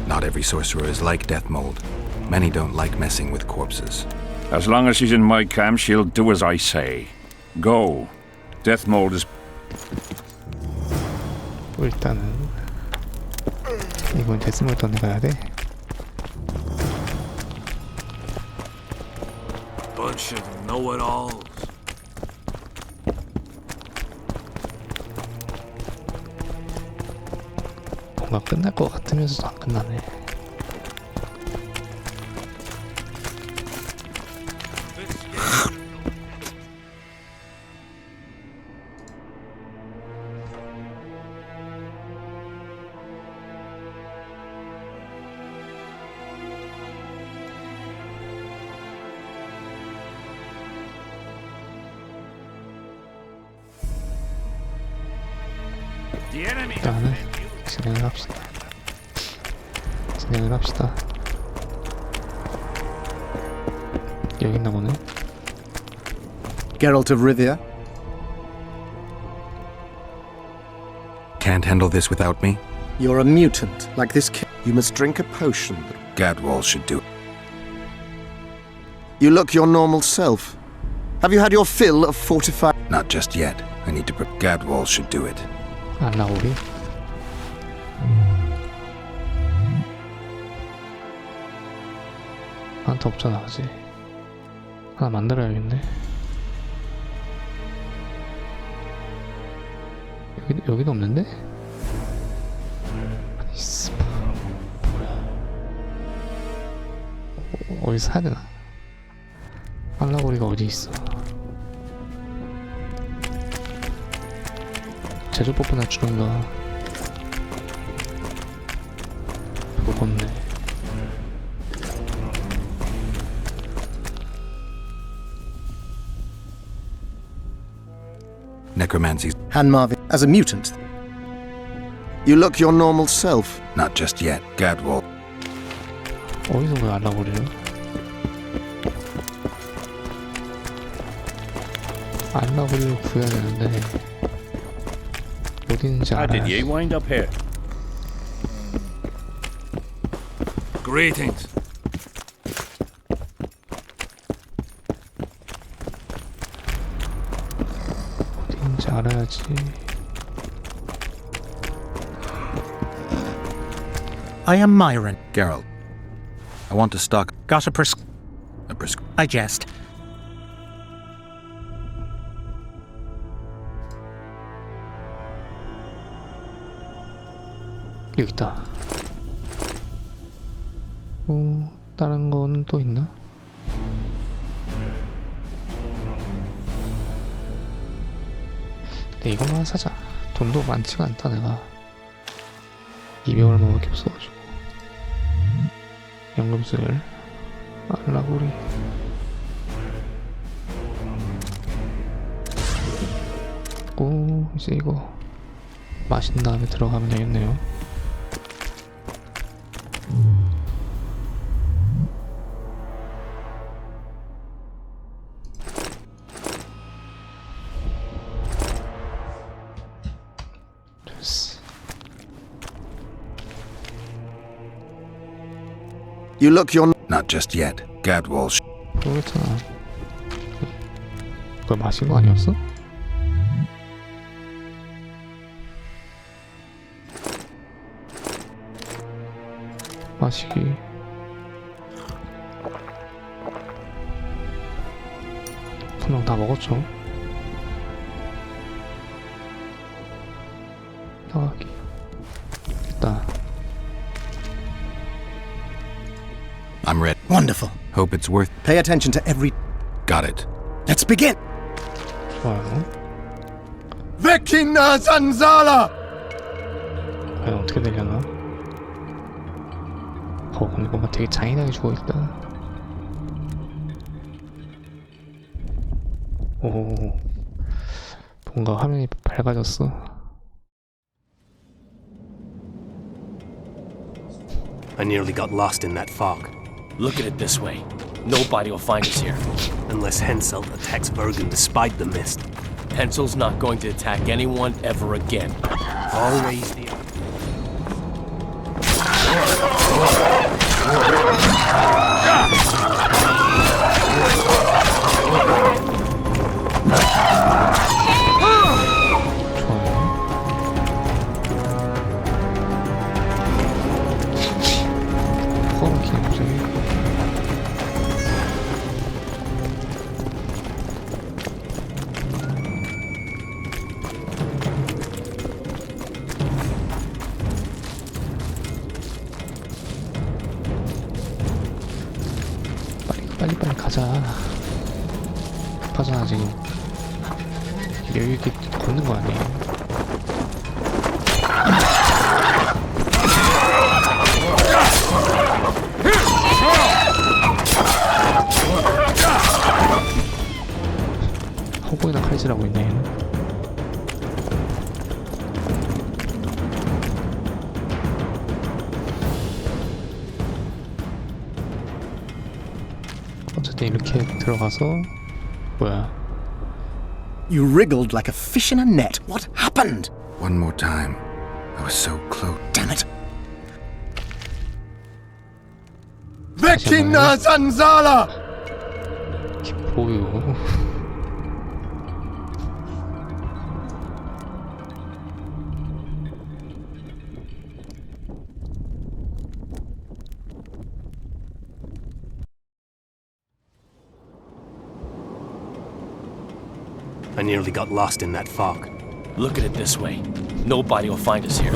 Not every sorcerer is like Deathmold. Many don't like messing with corpses. As long as she's in my camp, she'll do as I say. Go. Deathmold is... 일단은 이건 데스몰트 안에 가야 돼. Bunch of know-it-alls. 뭔가 끝날 것 같으면서도 안 끝나네. 일단은 진행을 합시다. 여기 있나 보네. Geralt of Rivia. Can't handle this without me? You're a mutant, like this kid. You must drink a potion. Gadwall should do it. You look your normal self. Have you had your fill of fortified? Not just yet. I need to Gadwall should do it. 알라오리? 한테 없잖아 아직. 하나 만들어야겠네. 여기도 없는데? 아니 뭐야. 어디서 사야 되나? 알라오리가 어디 있어? 제조법이나 주던가. 그렇네. Necromancy. Han Marvin, as a mutant. You look your normal self. Not just yet. Gadwall. 어디서 왜 알라오리를? 알라오리를 구해야 되는데 어디 있는지 알아야지. How did you wind up here? Greetings. 어디 있는지 알아야지. I am Myron. Geralt. I want to stock Got a I jest. 여기 있다. 다른 거는 또 있나? 이것만 사자. 돈도 많지가 않다 내가. 200얼마밖에 없어가지고. 연금술 알라고리. 오, 이제 이거 마신 다음에 들어가면 되겠네요. 됐어. You look your... Not just yet. Gadwall. 모르겠잖아. 그걸 마신 거 아니었어? 마시기. 분명 다 먹었죠. 나가기. 됐다. I'm ready. Wonderful. Hope it's worth... Pay attention to every... Got it. Let's begin! 좋아요. Vecchina Zanzala! 과연 어떻게 되려나? 근데 뭔가 되게 잔인하게 죽어있다. 오, 뭔가 화면이 밝아졌어. I nearly got lost in that fog. Look at it this way. Nobody will find us here. Unless Henselt attacks Bergen despite the mist. Hensel's not going to attack anyone ever again. Always the... 빨리빨리 가자. 급하잖아 지금. 여유있게 걷는 거 아니에요. 허공이나 칼질하고 있네. 어쨌든 이렇게 들어가서 뭐야? You wriggled like a fish in a net. What happened? One more time. I was so close. Damn it! Vecchina Zanzala! 보유. I nearly got lost in that fog. Look at it this way. Nobody will find us here.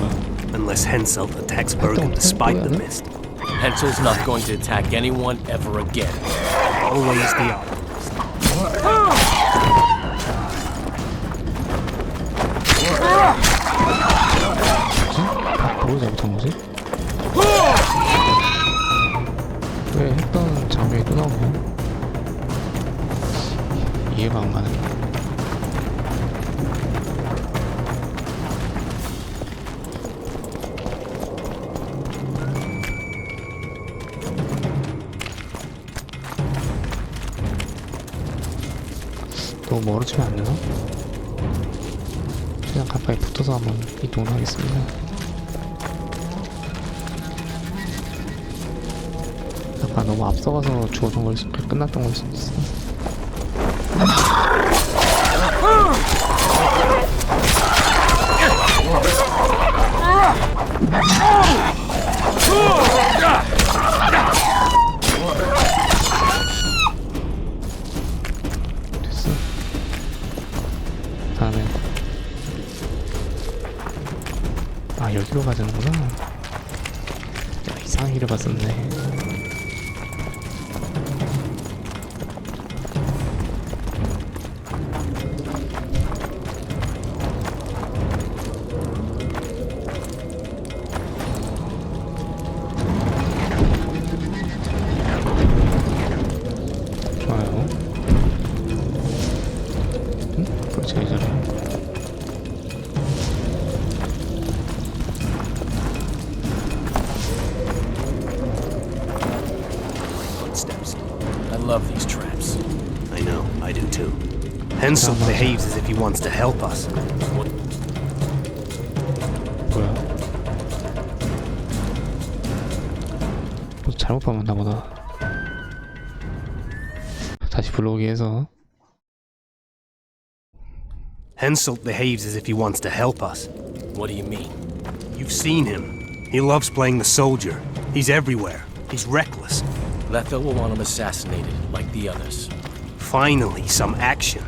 Unless Henselt attacks Bergen despite the mist. Hensel's not going to attack anyone ever again. Always the opposite. 뭐 잘못한 거지? 왜 했던 장면이 또 나오냐? 이해가 안 가네. 너무 멀어지면 안 되나? 그냥 가까이 붙어서 한번 이동을 하겠습니다. 아까 너무 앞서가서 죽었던 걸 끝났던 걸 수도 있어. 됐어. 다음에 아 여기로 가자는구나. 야 이상한 길을 봤었네. 그렇지 이제. Footsteps. I love these traps. I know, I do too. Hensel behaves as if he wants to help us. 뭐야? 뭐 잘못 봤나 보다. 다시 불러오기 해서. Hensel behaves as if he wants to help us. What do you mean? You've seen him. He loves playing the soldier. He's everywhere. He's reckless. Letho will want him assassinated, like the others. Finally, some action.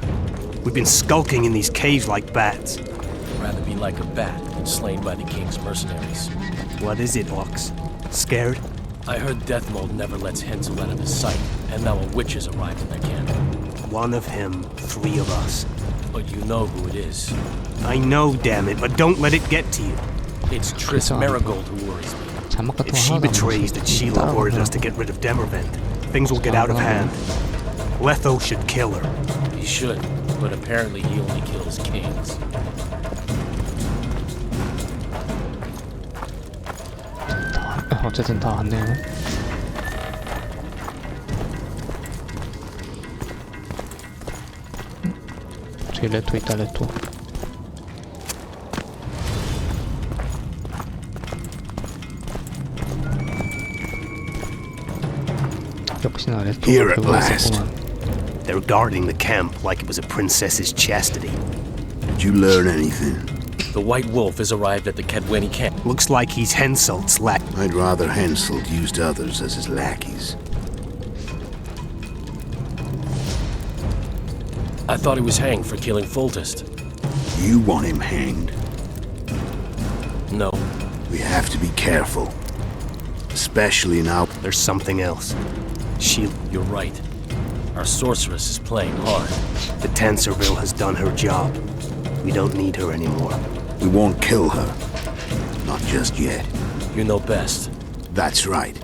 We've been skulking in these caves like bats. I'd rather be like a bat than slain by the king's mercenaries. What is it, Ox? Scared? I heard Death Mold never lets Hensel out of his sight, and now a witch has arrived in their camp. One of him, 3 of us. But you know who it is. I know, damn it, but don't let it get to you. It's Triss Marigold who worries me. If she betrays that Sheila ordered us to get rid of Demervent, things will get out of hand. Letho should kill her. He should, but apparently he only kills kings. 어쨌든 다 왔네요. 저기 레토 있다 레토. 역시나 Here 레토가 at last. They're guarding the camp like it was a princess's chastity. Did you learn anything? The White Wolf has arrived at the Kedweni camp. Looks like he's Henselt's lackey. I'd rather Hensel used others as his lackeys. I thought he was hanged for killing Foltest. You want him hanged? No. We have to be careful. Especially now. There's something else. You're right. Our sorceress is playing hard. The Tanserville has done her job. We don't need her anymore. We won't kill her. Not just yet. You know best. That's right.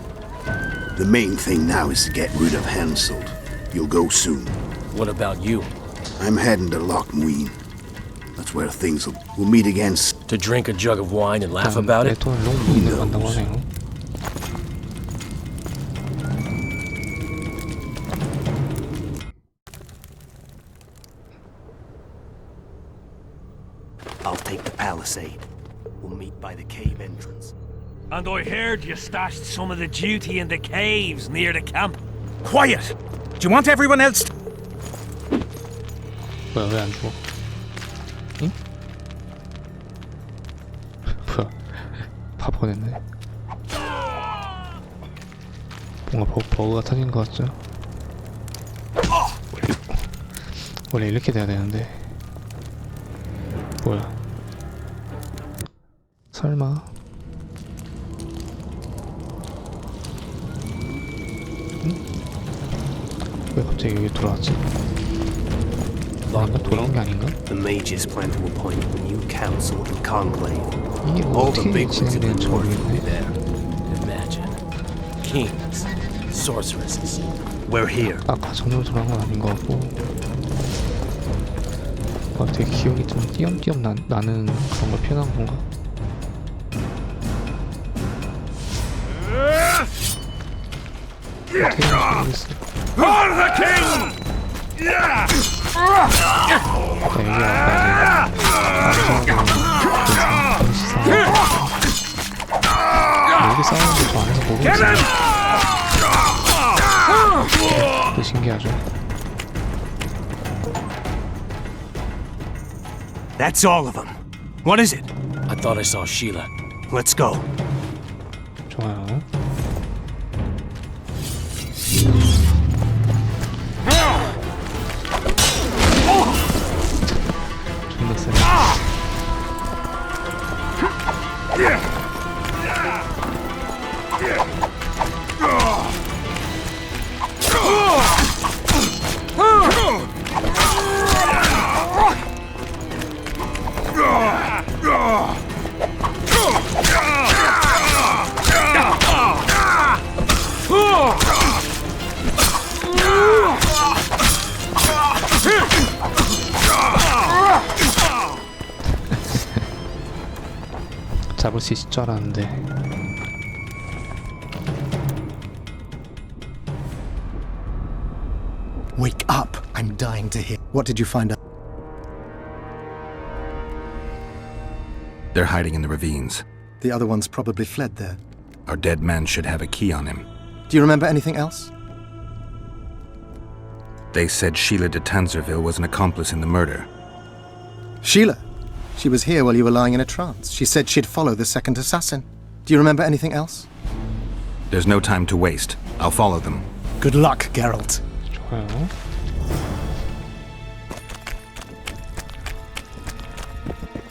The main thing now is to get rid of Henselt. You'll go soon. What about you? I'm heading to Lochmuin. That's where things will... We'll meet again. To drink a jug of wine and laugh about it? I'll take the palisade. We'll meet by the cave entrance. And I heard you stashed some of the duty in the caves near the camp. Quiet! Do you want everyone else to... 뭐야 왜 안 죽어? 응? 뭐야 바보 됐네. 뭔가 버그가 터진 것 같죠? 원래 이렇게 돼야 되는데 뭐야 설마 응? 왜 갑자기 여기 돌아왔지? 아닌가? 돌아온 게 아닌가? The mages plan to appoint a new council and conclave. 이게 뭐 All the 어떻게 bigwigs of the 진행되는지 north will be 모르겠네. there. Imagine. Kings. Sorceresses. We're here. 아까 전으로 돌아온 건 아닌 것 같고 되게 기억이 좀 띄엄띄엄 나는 그런 걸 표현한 건가? 어떻게 모르겠어. For the king! 일단 여기 아까 여기 싸우는 거 저 안에서 보고 있어요. 되게 신기하죠. That's all of them. What is it? I thought I saw Sheila. Let's go. 좋아요. 존나 세네. 잡을 수 있을 줄 알았는데. Wake up! I'm dying to hear. What did you find out? They're hiding in the ravines. The other ones probably fled there. Our dead man should have a key on him. Do you remember anything else? They said Sheila de Tanzerville was an accomplice in the murder. Sheila? She was here while you were lying in a trance. She said she'd follow the second assassin. Do you remember anything else? There's no time to waste. I'll follow them. Good luck, Geralt. 좋아요.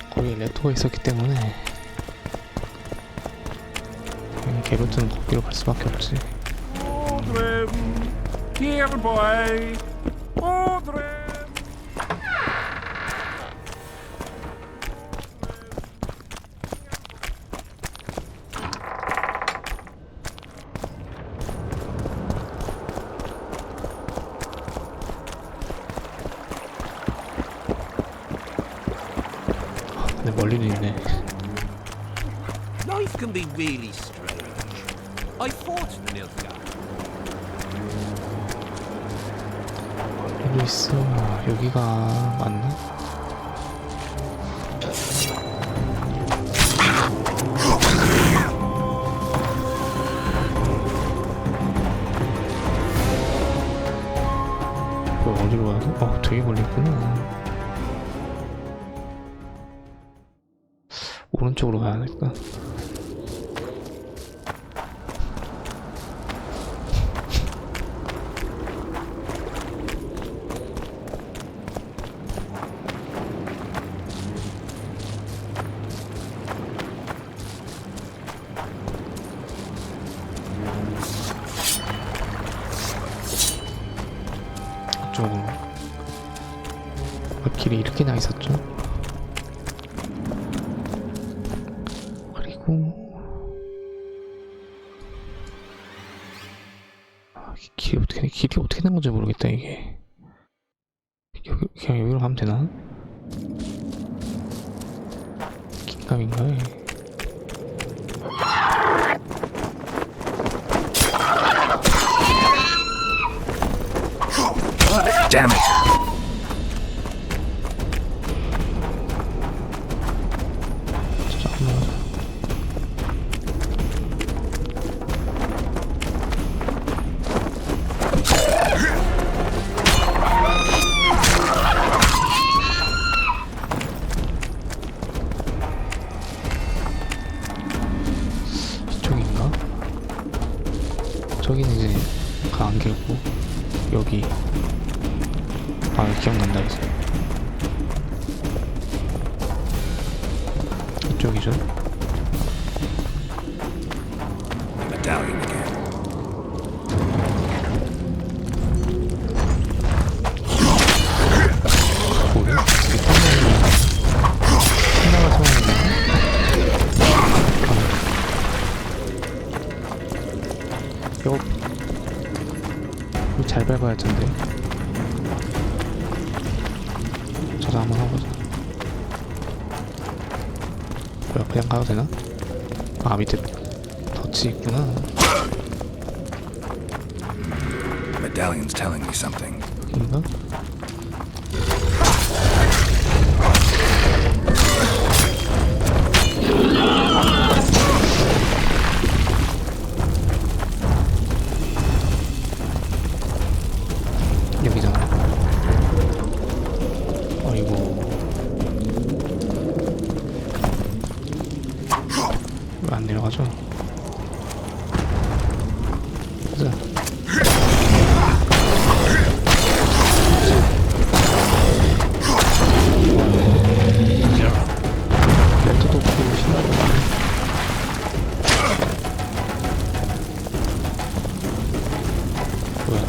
거기에 레토가 있었기 때문에 게롤트는 거기로 갈 수밖에 없지. Here, boy. 근데 멀리는 있네. Life can be really strange. I fought in the Nilfgaard. 여기 있어. 여기가 맞나? 어디로 가야 돼? 되게 멀리 있구나. 오른쪽으로 가야 될까? 이쪽으로. 길이 이렇게나 있었죠? 길이 어떻게 된 건지 모르겠다 이게. 그냥 여기로 가면 되나? 긴가민가? Damn it! 이쪽인가? 저기는 이제 안 길고 여기 기억난다 이제. 이쪽이죠? Medallion again. 뭐야? 하나가 성공했나? 이거 잘 밟아야 할 텐데. 저도 한번 해보자. 뭐야, 그냥 가도 되나? 아, 밑에 덫이 있구나. Medallion's telling me something. 여긴가? 여기잖아. 어이구. 왜 안 내려가죠? 가자. 렌트도 없고 신나게. 뭐야?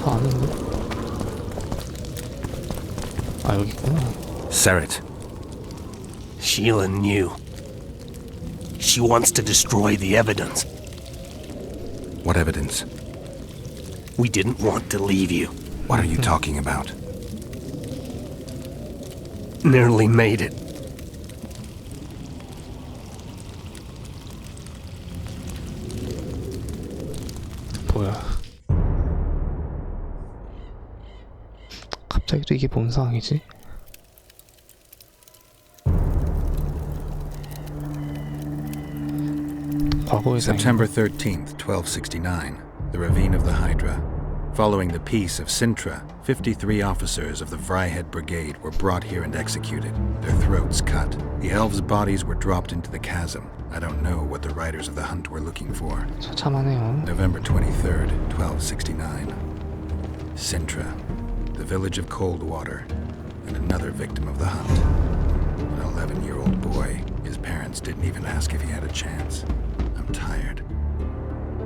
아는데? 아, 여기 있구나. Serret. Sheila knew. She wants to destroy the evidence. What evidence? We didn't want to leave you. What are you talking about? Nearly made it. 뭐야? 갑자기 또 이게 뭔 상황이지? 과거의 September 13th, 1269, the ravine of the Hydra. Following the peace of Sintra, 53 officers of the Vryhead Brigade were brought here and executed, their throats cut. The elves' bodies were dropped into the chasm. I don't know what the riders of the hunt were looking for. 처참하네요. November 23rd, 1269. Sintra, the village of Coldwater, and another victim of the hunt. An 11-year-old boy. His parents didn't even ask if he had a chance. I'm tired.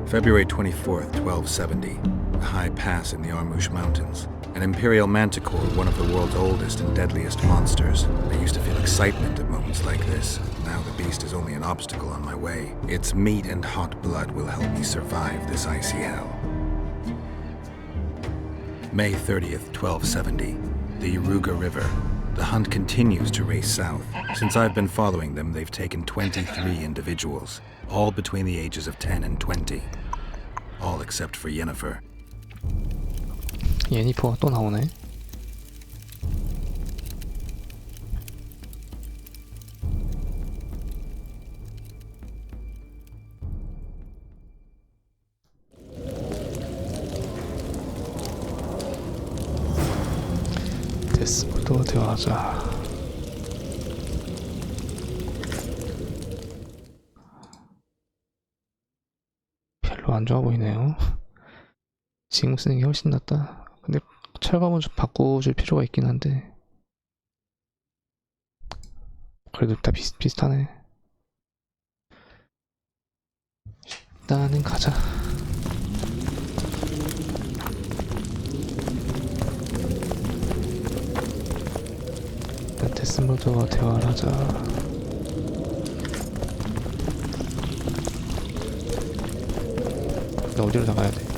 February 24th, 1270. A high pass in the Armouche Mountains. An imperial manticore, one of the world's oldest and deadliest monsters. I used to feel excitement at moments like this. Now the beast is only an obstacle on my way. Its meat and hot blood will help me survive this icy hell. May 30th, 1270. The Yaruga River. The hunt continues to race south. Since I've been following them, they've taken 23 individuals, all between the ages of 10 and 20. All except for Yennefer. 예니퍼가 또 나오네. 데스볼도 대화하자. 별로 안 좋아 보이네요. 지금 쓰는 게 훨씬 낫다. 근데 철감은 좀 바꿔줄 필요가 있긴 한데 그래도 다 비슷하네. 일단은 가자. 일단 데스몰드와 대화를 하자. 근데 어디로 나가야 돼?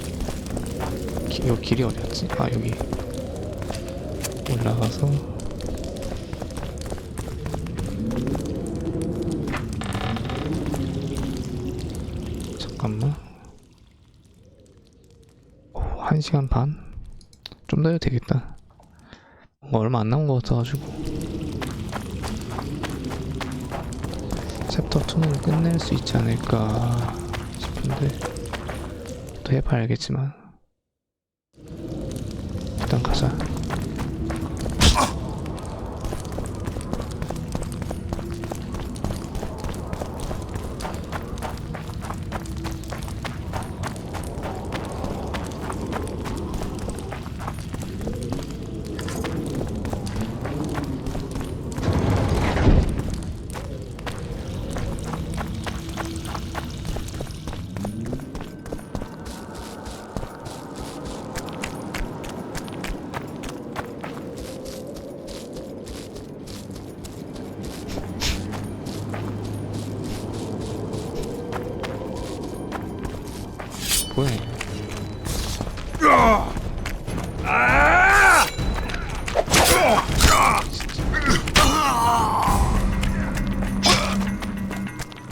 여기 길이 어디였지? 아 여기 올라가서 잠깐만. 1시간 반? 좀 더 해도 되겠다. 뭔가 얼마 안 남은 것 같아가지고 챕터 2는 끝낼 수 있지 않을까 싶은데 또 해봐야겠지만 일단 가자. 뭐야?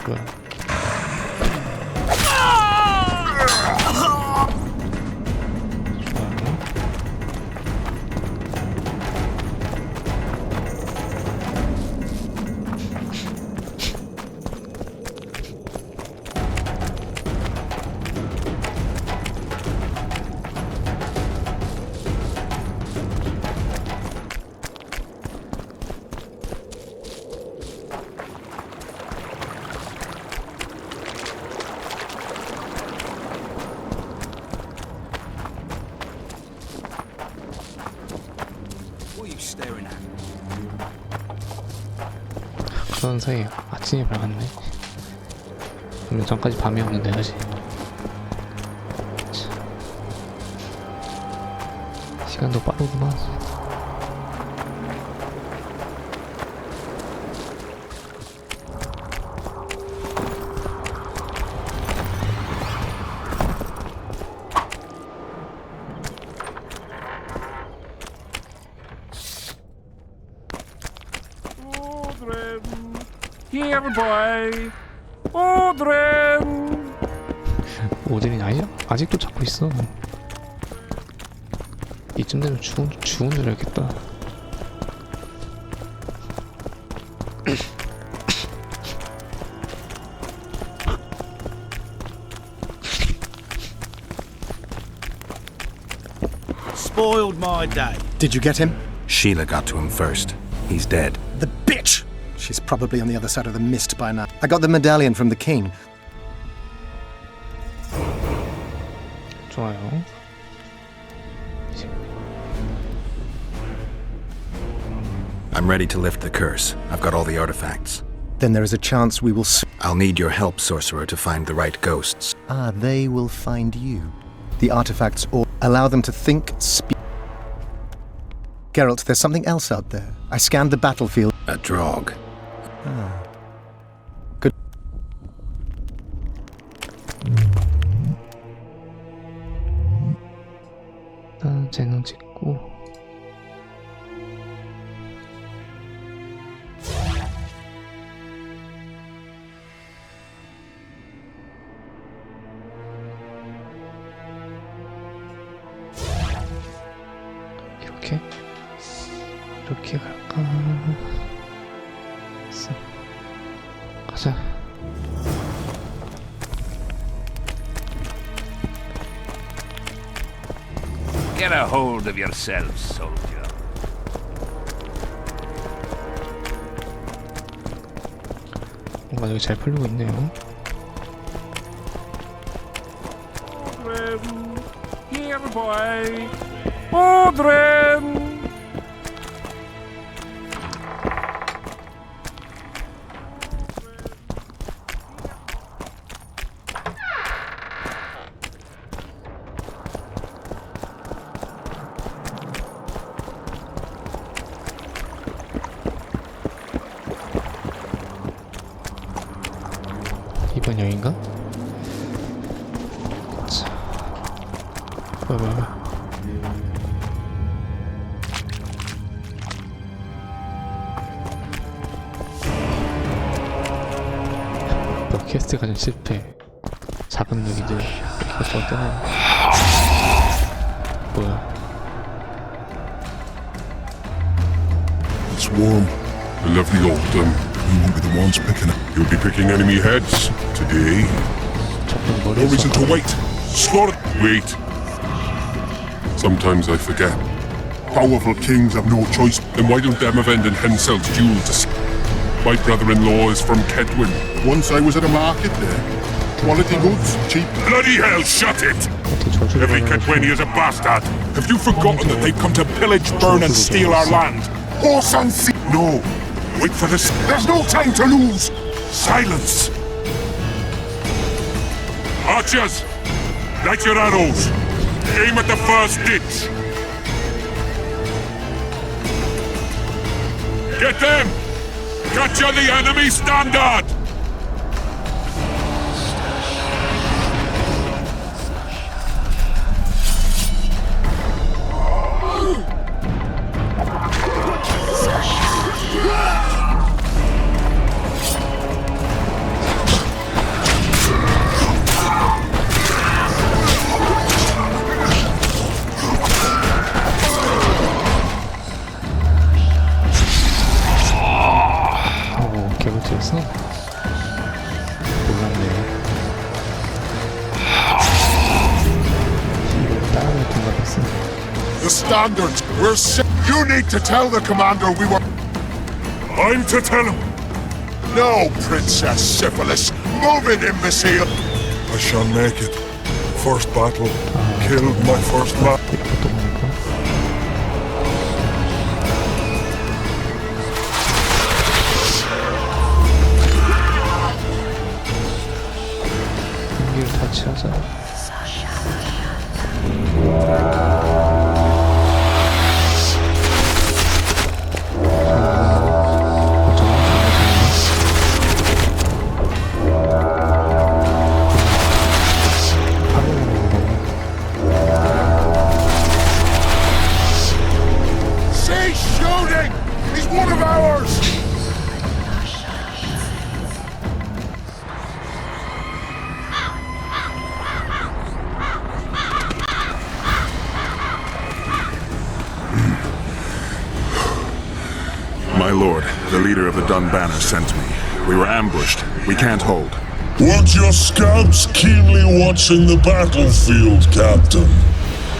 뭐야? 그런 사이에 아침이 밝았네. 몇 전까지 밤이었는데 그지? 시간도 빠르구만. Here, boy. 오드렌. 오드렌이 아직도 잡고 있어. 이쯤 되면 죽은 줄 알겠다. Spoiled my day. Did you get him? Sheila got to him first. He's dead. The bitch! She's probably on the other side of the mist by now. I got the medallion from the king. 좋아요. I'm ready to lift the curse. I've got all the artifacts. Then there is a chance we will I'll need your help, sorcerer, to find the right ghosts. Ah, they will find you. The artifacts or allow them to think, speak. Geralt, there's something else out there. I scanned the battlefield. A drog. Ah. Good. 재능 찍고. 이렇게 갈까? 가자. Get a hold of yourself, soldier. 뭔가 여기 잘 풀리고 있네요. Here, boy. 오드렌. 이번 여인가? 자, 뭐야. 퀘스트 가전 실패. 작은 놈이들 이렇게 또 뜨네. 뭐야? It's warm. A lovely autumn. You won't be the ones picking it. You'll be picking enemy heads today. No reason to wait. Slaughter. Wait. Sometimes I forget. Powerful kings have no choice. Then why don't Demavend and Henselt's duel to My brother-in-law is from Kedwin. Once I was at a market there. Quality goods, cheap. Bloody hell, shut it! Every Kedwini is a bastard. Have you forgotten that they've come to pillage, burn and steal our land? Horse and sea. No. Wait for this. There's no time to lose. Silence. Archers, light your arrows. Aim at the first ditch. Get them! Capture the enemy standard! Standards, we're set. You need to tell the commander we were. I'm to tell him. No, Princess Syphilis. Move it, imbecile. I shall make it. First battle. Killed my first man. 같이 하자. The leader of the Dunbanner sent me. We were ambushed. We can't hold. Weren't your scouts keenly watching the battlefield, Captain?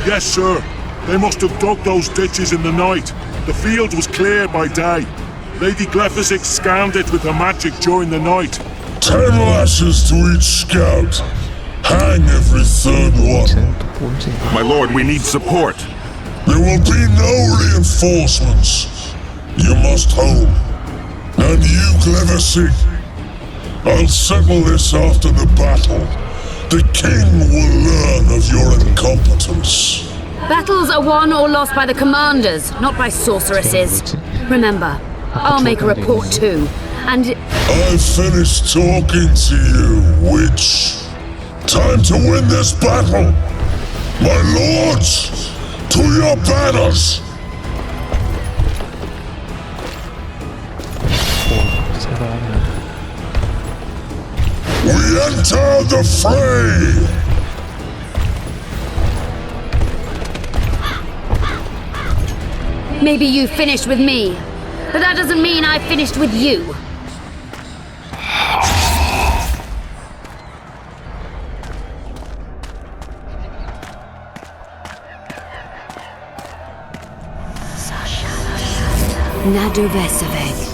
Yes, sir. They must have dug those ditches in the night. The field was clear by day. Lady Glephisic scanned it with her magic during the night. 10 lashes to each scout. Hang every third one. My lord, we need support. There will be no reinforcements. You must hold. And you, Glephisic, I'll settle this after the battle. The king will learn of your incompetence. Battles are won or lost by the commanders, not by sorceresses. Remember, I'll make a report too, and... I've finished talking to you, witch. Time to win this battle. My lords, to your banners. We enter the fray. Maybe you finished with me, but that doesn't mean I finished with you. Nadovesovek.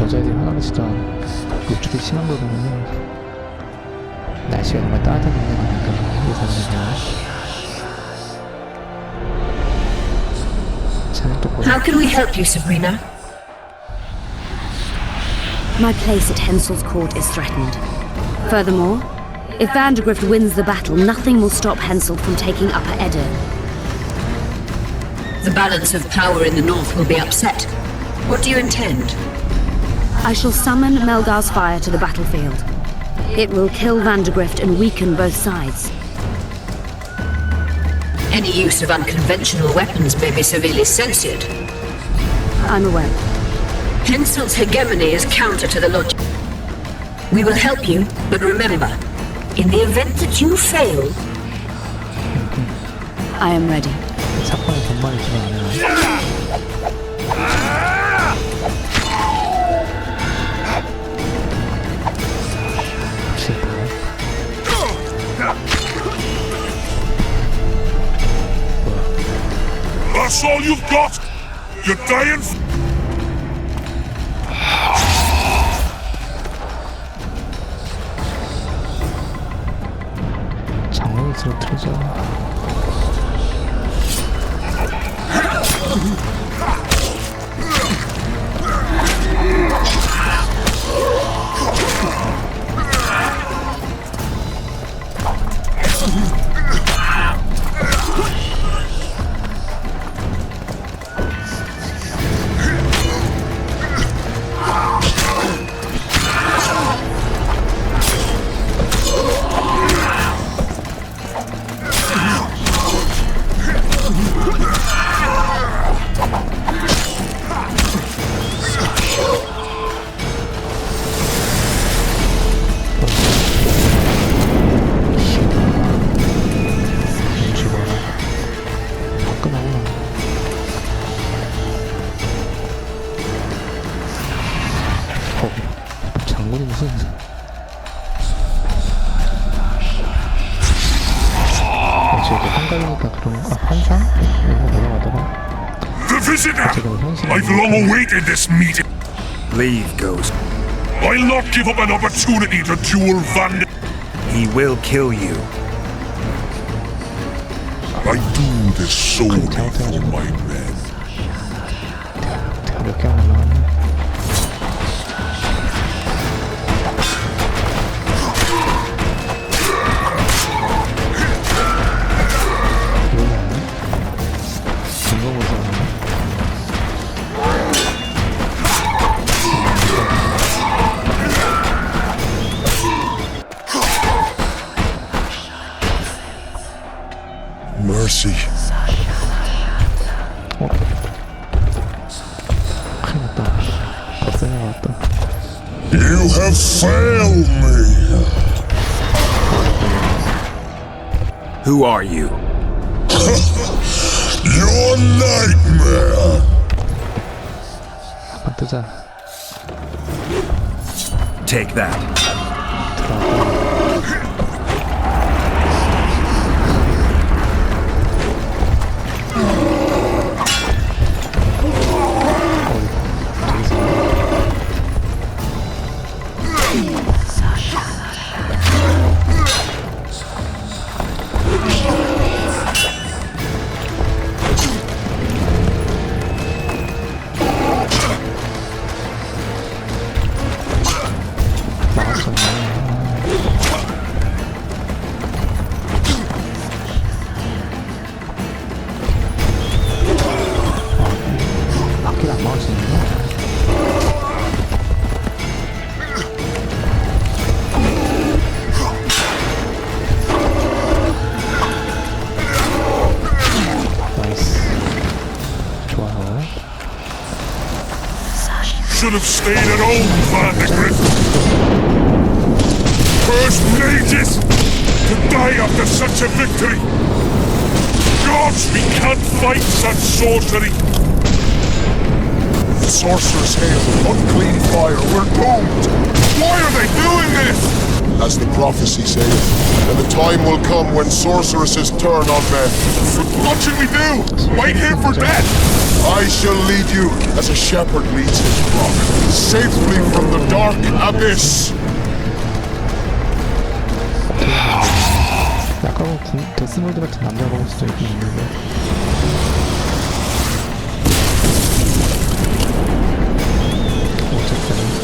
여자애들이 하나가 진짜 노출이 심한 거 보면은 날씨가 정말 따뜻한 동네가 아닌가 예상되네요. How can we help you, Sabrina? My place at Hensel's court is threatened. Furthermore, if Vandergrift wins the battle, nothing will stop Hensel from taking Upper Edo. The balance of power in the north will be upset. What do you intend? I shall summon Melgar's fire to the battlefield. It will kill Vandergrift and weaken both sides. Any use of unconventional weapons may be severely censored. I'm aware. Hensel's hegemony is counter to the logic. We will help you, but remember, in the event that you fail... I am ready. 사건의 본말이 좀 아니야. That's all you've got? You're dying? 장롱이 들어져. 장군이 무슨 저기 한가위니까 그런 환상? 이거 넘어가다가 The visitor! I've long awaited this meeting. Leave, Ghost. I'll not give up an opportunity to duel Van. He will kill you. I do this solely for my men. 몇 개 안 나왔네. Mercy. You have failed me. Who are you? Your nightmare. 한번 뜨자. Take that. Should have stayed at home, Vandergrift. First mages to die after such a victory. Gods, we can't fight such sorcery. Sorcerer's hail, unclean fire, we're doomed. Why are they doing this? As the prophecy saith, and the time will come when sorceresses turn on men. What should we do? Wait here for death? I shall lead you as a shepherd leads his flock, safely from the dark abyss. 약간 데스몰드 같은 남자 먹을 수도 있는데. 어쨌든.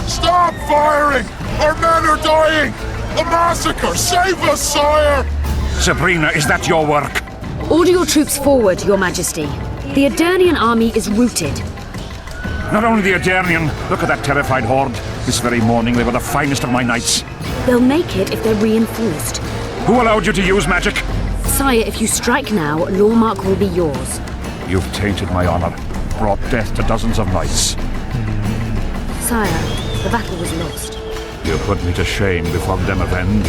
Stop firing! Our men are dying! A massacre! Save us, sire! Sabrina, is that your work? Order your troops forward, Your Majesty. The Adernian army is routed. Not only the Adernian, look at that terrified horde. This very morning they were the finest of my knights. They'll make it if they're reinforced. Who allowed you to use magic? Sire, if you strike now, Lawmark will be yours. You've tainted my honor, brought death to dozens of knights. Sire, the battle was lost. You put me to shame before Demavend.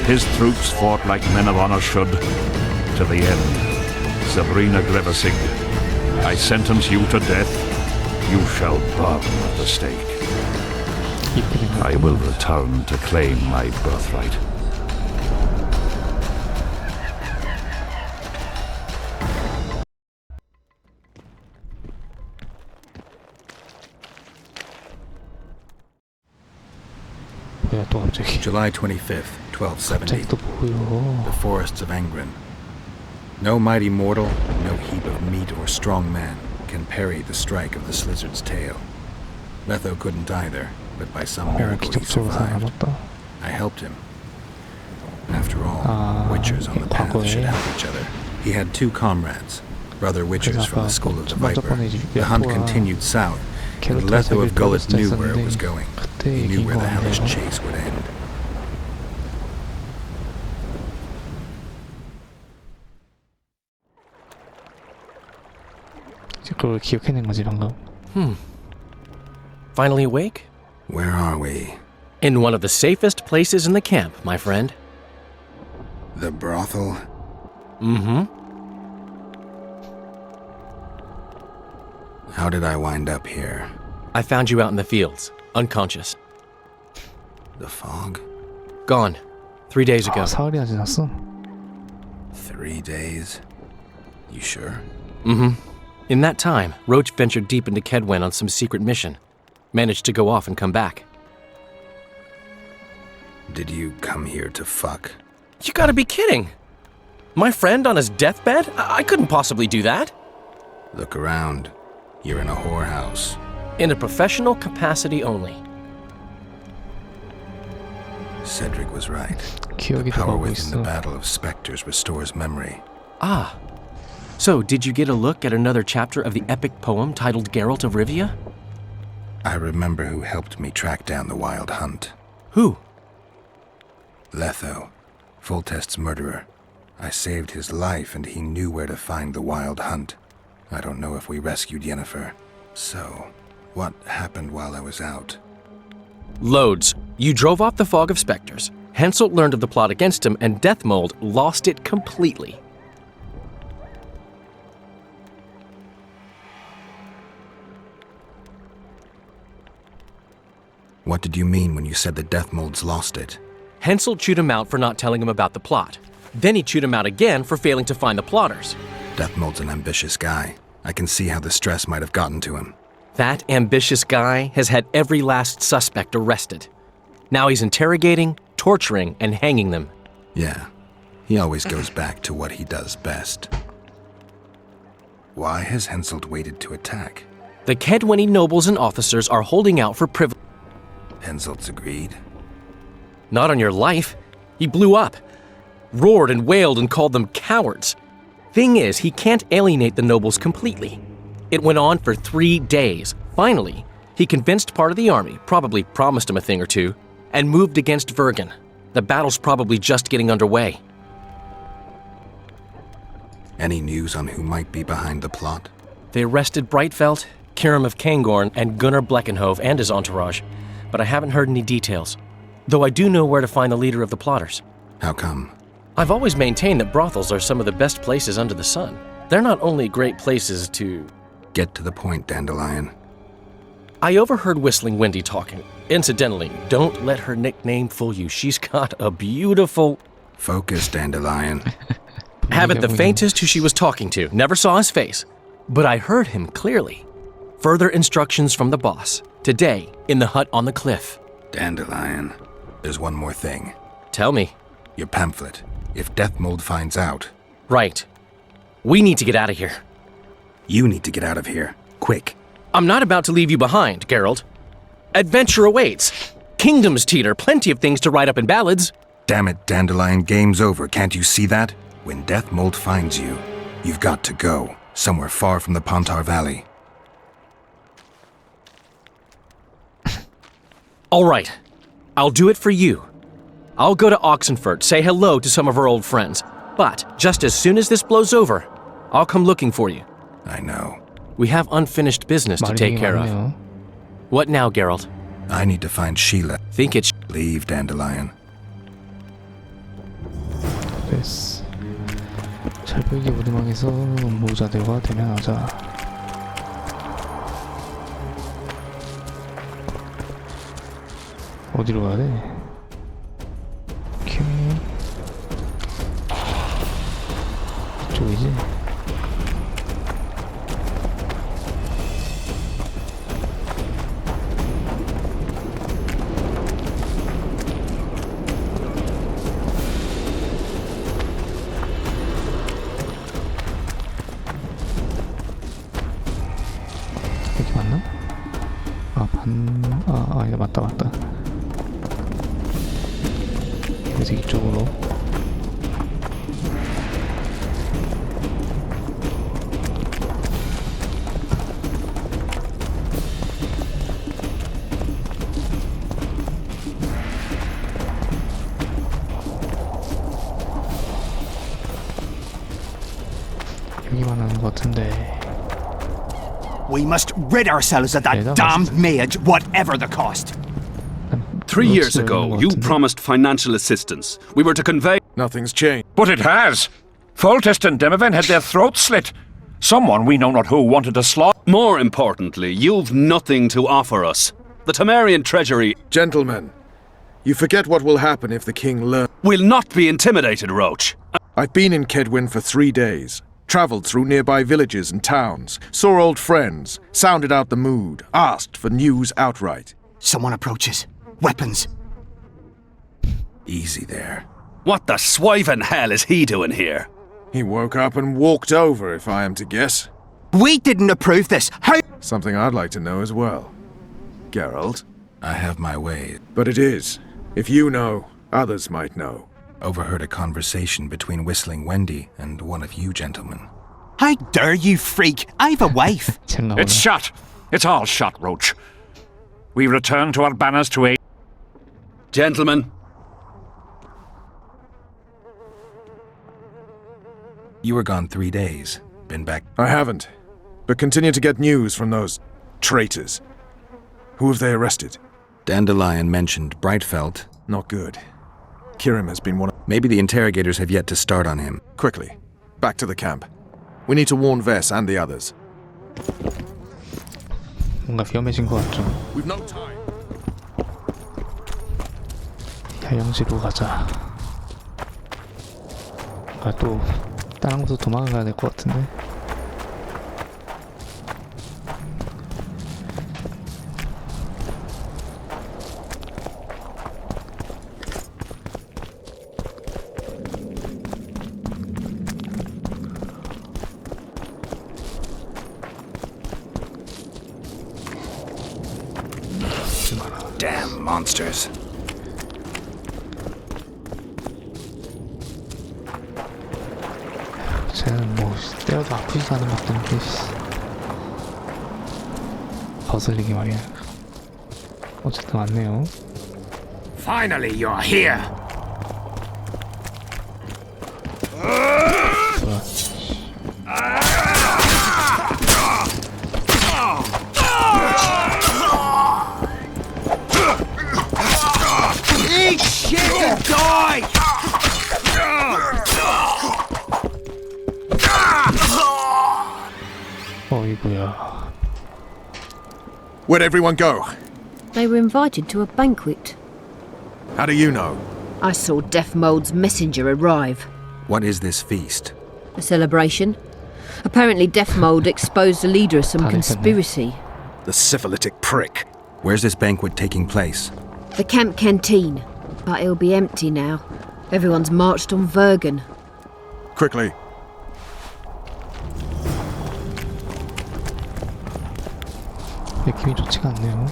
His troops fought like men of honor should, to the end. Sabrina Grevesig, I sentence you to death. You shall burn at the stake. I will return to claim my birthright. July 25th, 1270. The forests of Angren. No mighty mortal, no heap of meat or strong man can parry the strike of the Slizzard's tail. Letho couldn't either, but by some miracle he survived. I helped him. After all, witchers on the path should help each other. He had two comrades, brother witchers from the School of the Viper. The hunt continued south, and Letho of Gullet knew where it was going. He knew where the hellish chase would end. 그걸 기억해낸 거지 방금. Finally awake? Where are we? In one of the safest places in the camp, my friend. The brothel? Mm-hmm. How did I wind up here? I found you out in the fields, unconscious. The fog? Gone. 3 days ago. 사흘이나 지났어. 3 days? You sure? Mm-hmm. In that time, Roach ventured deep into Kedwen on some secret mission. Managed to go off and come back. Did you come here to fuck? You gotta be kidding! My friend on his deathbed? I couldn't possibly do that. Look around. You're in a whorehouse. In a professional capacity only. Cedric was right. The 기억이 power 들어가고 within the 있어. battle of specters restores memory. Ah. So, did you get a look at another chapter of the epic poem titled Geralt of Rivia? I remember who helped me track down the Wild Hunt. Who? Letho, Foltest's murderer. I saved his life and he knew where to find the Wild Hunt. I don't know if we rescued Yennefer. So, what happened while I was out? Loads. You drove off the fog of specters. Henselt learned of the plot against him, and Deathmold lost it completely. What did you mean when you said the Deathmold's lost it? Henselt chewed him out for not telling him about the plot. Then he chewed him out again for failing to find the plotters. Deathmold's an ambitious guy. I can see how the stress might have gotten to him. That ambitious guy has had every last suspect arrested. Now he's interrogating, torturing, and hanging them. Yeah, he always goes back to what he does best. Why has Henselt waited to attack? The Kedwenny nobles and officers are holding out for privilege. Henselt's agreed? Not on your life. He blew up. Roared and wailed and called them cowards. Thing is, he can't alienate the nobles completely. It went on for 3 days. Finally, he convinced part of the army, probably promised him a thing or two, and moved against Vergen. The battle's probably just getting underway. Any news on who might be behind the plot? They arrested Brightfelt, Kirim of Kangorn, and Gunnar Bleckenhove and his entourage, but I haven't heard any details. Though I do know where to find the leader of the plotters. How come? I've always maintained that brothels are some of the best places under the sun. They're not only great places to... Get to the point, Dandelion. I overheard Whistling Wendy talking. Incidentally, don't let her nickname fool you. She's got a beautiful... Focus, Dandelion. Haven't the faintest who she was talking to. Never saw his face. But I heard him clearly. Further instructions from the boss. Today, in the hut on the cliff. Dandelion. There's one more thing. Tell me. Your pamphlet. If Deathmold finds out... Right. We need to get out of here. You need to get out of here. Quick. I'm not about to leave you behind, Geralt. Adventure awaits. Kingdoms teeter, plenty of things to write up in ballads. Damn it, Dandelion, game's over. Can't you see that? When Deathmold finds you, you've got to go. Somewhere far from the Pontar Valley. All right. I'll do it for you. I'll go to Oxenfurt, say hello to some of our old friends. But just as soon as this blows over, I'll come looking for you. I know. We have unfinished business to take care of. What now, Geralt? I need to find Sheila. Think it's... Leave, Dandelion. 됐어. 절벽의 무덤왕에서 모자들과 대면하자. 어디로 가야 돼? 오케이. 이쪽이지? 여기 맞나? 아니다, 맞다. 그래서 이쪽으로. 여기만 하는 것 같은데. We must rid ourselves of that damned mage, whatever the cost. 3 years ago, you promised financial assistance. We were to convey... Nothing's changed. But it has. Foltest and Demoven had their throats slit. Someone we know not who wanted to slaughter. More importantly, you've nothing to offer us. The Temerian treasury... Gentlemen, you forget what will happen if the king learns. We'll not be intimidated, Roach. I've been in Kedwen for 3 days. Travelled through nearby villages and towns, saw old friends, sounded out the mood, asked for news outright. Someone approaches. Weapons. Easy there. What the swiven hell is he doing here? He woke up and walked over, if I am to guess. We didn't approve this. How? Something I'd like to know as well. Geralt? I have my way. But it is. If you know, Others might know. Overheard a conversation between Whistling Wendy and one of you gentlemen. How dare you, freak! I've a wife! It's shut. It's all shut, Roach. We return to our banners to aid. Gentlemen. You were gone 3 days. Been back? I haven't, but continue to get news from those traitors. Who have they arrested? Dandelion mentioned Brightfelt. Not good. Kirim has been one of... Maybe the interrogators have yet to start on him. Quickly, back to the camp. We need to warn Vess and the others. 뭔가 위험해진 것 같죠. We've no time. 야영지로 가자. 아, 또 다른 곳으로 도망가야 될 것 같은데. Damn monsters. 쟤는 뭐 때려도 아프지도 않은 것 같은데 거슬리기 말이야. 어쨌든 왔네요. Finally, you're here. Eat shit and die! 어이구야. Where'd everyone go? They were invited to a banquet. How do you know? I saw Death Mold's messenger arrive. What is this feast? A celebration. Apparently Death Mold exposed the leader of some conspiracy. The syphilitic prick. Where's this banquet taking place? The camp canteen. But it'll be empty now. Everyone's marched on Vergen. Quickly. 느낌이 좋지가 않네요.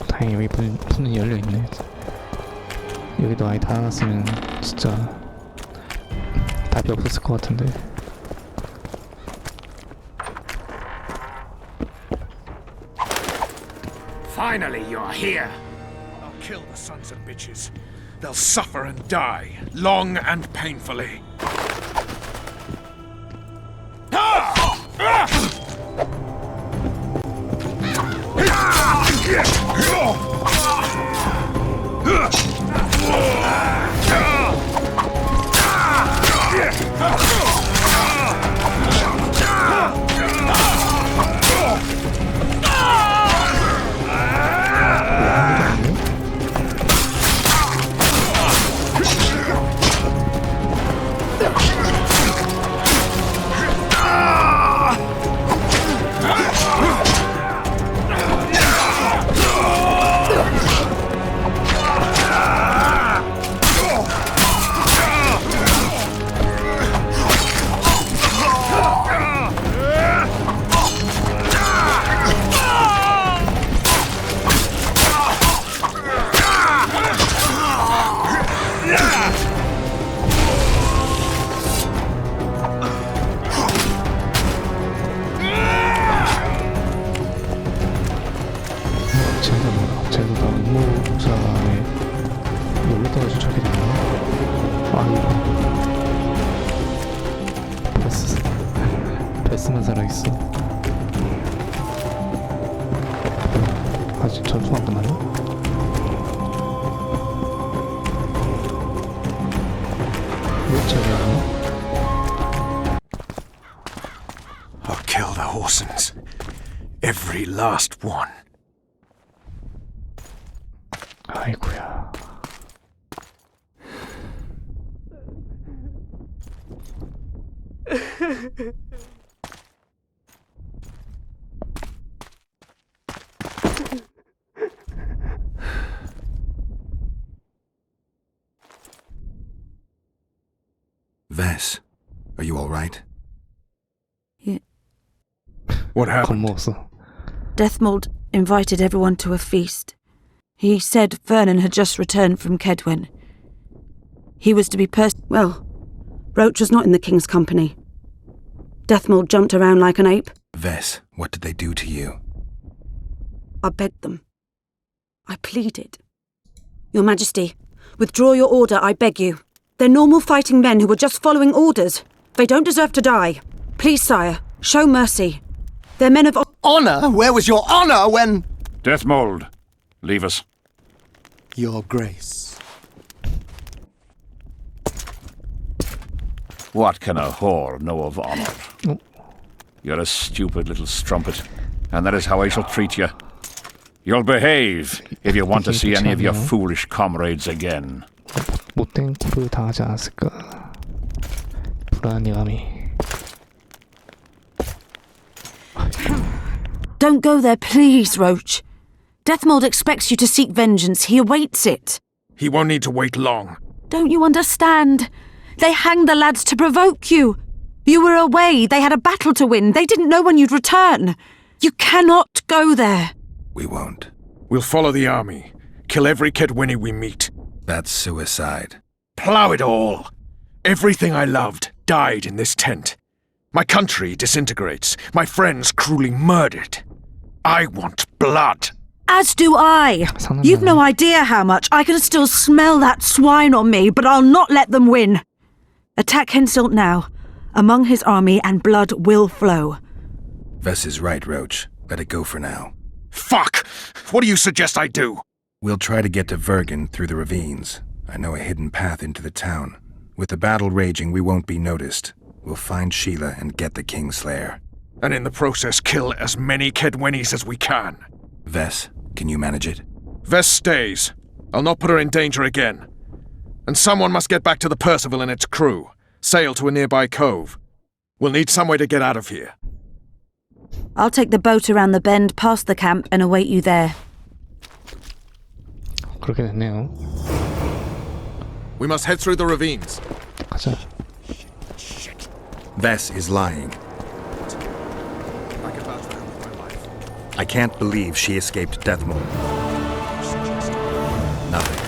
다행히 여기 문은 열려있네. 여기도 아예 닫아놨으면 진짜 답이 없었을 것 같은데. Finally, you're here. I'll kill the sons of bitches. They'll suffer and die, long and painfully. 쟤도 나 음모사에 여기 떨어져 저기 됐나? 아이고 베스만 살아있어. 아직 전투가 안 끝나네? 왜 저기 하나? I'll kill the Horsens. Every last one. 아이고야. Vess, are you all right? What happened? 겁먹었어. Deathmold invited everyone to a feast. He said Vernon had just returned from Kedwen. He was to be Well, Roach was not in the king's company. Deathmold jumped around like an ape. Vess, what did they do to you? I begged them. I pleaded. Your Majesty, withdraw your order, I beg you. They're normal fighting men who were just following orders. They don't deserve to die. Please, sire, show mercy. They're men of honor? Where was your honor when... Deathmold, leave us. Your Grace. What can a whore know of honor? You're a stupid little strumpet, and that is how I shall treat you. You'll behave if you want to see any of your foolish comrades again. 못된 꼴을 당하지 않았을까? 불안감이. Don't go there, please, Roach. Deathmold expects you to seek vengeance. He awaits it. He won't need to wait long. Don't you understand? They hanged the lads to provoke you. You were away. They had a battle to win. They didn't know when you'd return. You cannot go there. We won't. We'll follow the army. Kill every Kedwini we meet. That's suicide. Plough it all. Everything I loved died in this tent. My country disintegrates. My friends cruelly murdered. I want blood. As do I. You've no idea how much. I can still smell that swine on me, but I'll not let them win. Attack Henselt now. Among his army, and blood will flow. Vess is right, Roach. Let it go for now. Fuck! What do you suggest I do? We'll try to get to Vergen through the ravines. I know a hidden path into the town. With the battle raging, we won't be noticed. We'll find Sheila and get the Kingslayer. And in the process, kill as many Kedwenis as we can. Vess, can you manage it? Vess stays. I'll not put her in danger again. And someone must get back to the Percival and its crew. Sail to a nearby cove. We'll need some way to get out of here. I'll take the boat around the bend past the camp and await you there. 그렇게 됐네요. We must head through the ravines. 가자. Vess is lying. I can't believe she escaped Deathmold. Nothing.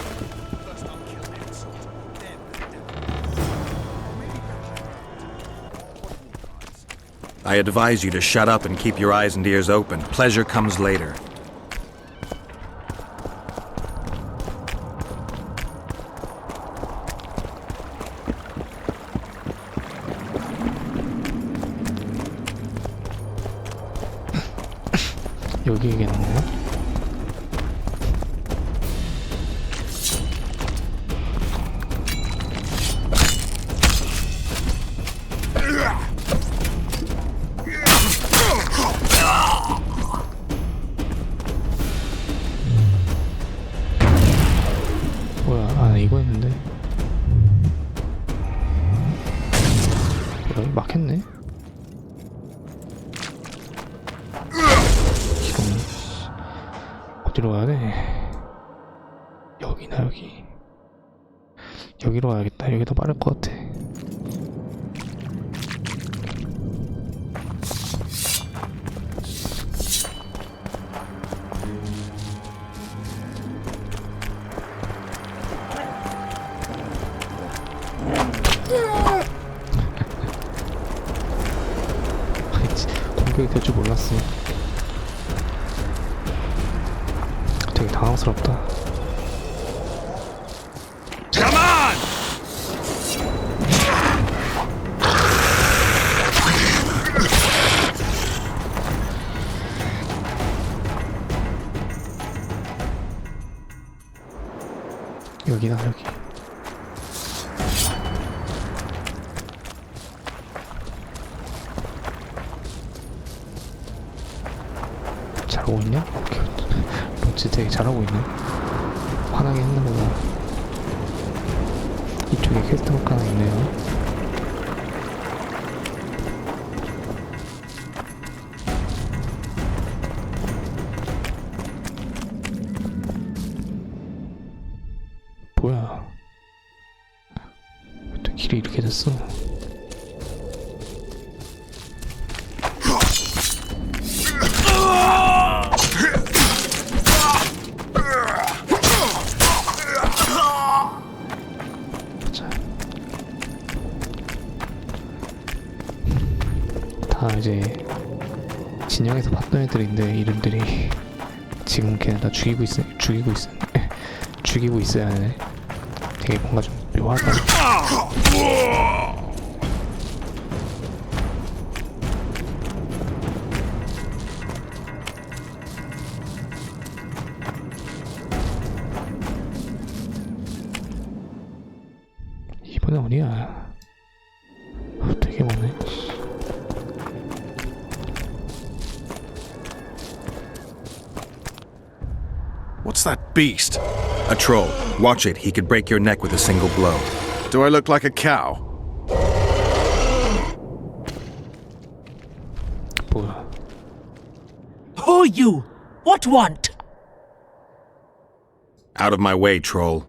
I advise you to shut up and keep your eyes and ears open. Pleasure comes later. 여기 얘기하는 뭐야? 아, 이거였는데. 여기 막혔네. 어디로 가야 돼? 여기나 여기. 여기로 가야겠다. 여기 더 빠를 것 같아. 공격이 될 줄 몰랐어. 되게 당황스럽다. Come on! 여기다 여기. 잘하고 있냐? 로치 되게 잘하고 있네. 화나게 했나 보다. 이쪽에 퀘스트가 하나 있네요. 뭐야? 또 길이 이렇게 됐어. 다 이제 진영에서 봤던 애들인데 이름들이 지금 걔네 다 죽이고 있어야 하네. 되게 뭔가 좀 묘하다. 이번에 어디야? 되게 많네. What's that beast? A troll. Watch it. He could break your neck with a single blow. Do I look like a cow? 뭐야? Who you? What want? Out of my way, troll.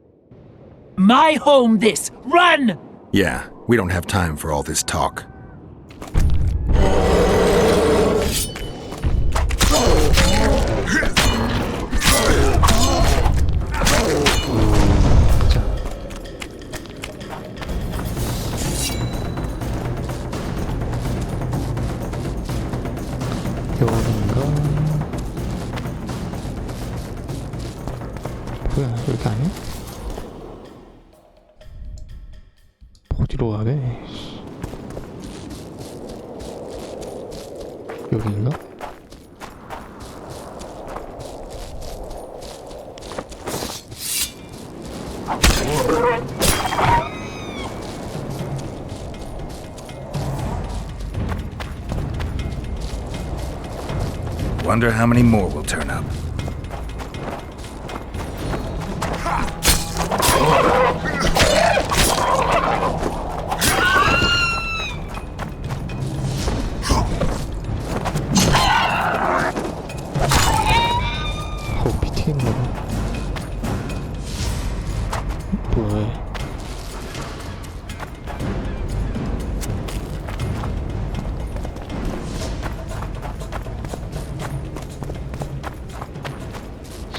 My home this. Run! Yeah, we don't have time for all this talk. 뭐야, 여기 아니야? 어디로 가야 돼? 여기인가? Wonder how many more will turn up. 뭐야?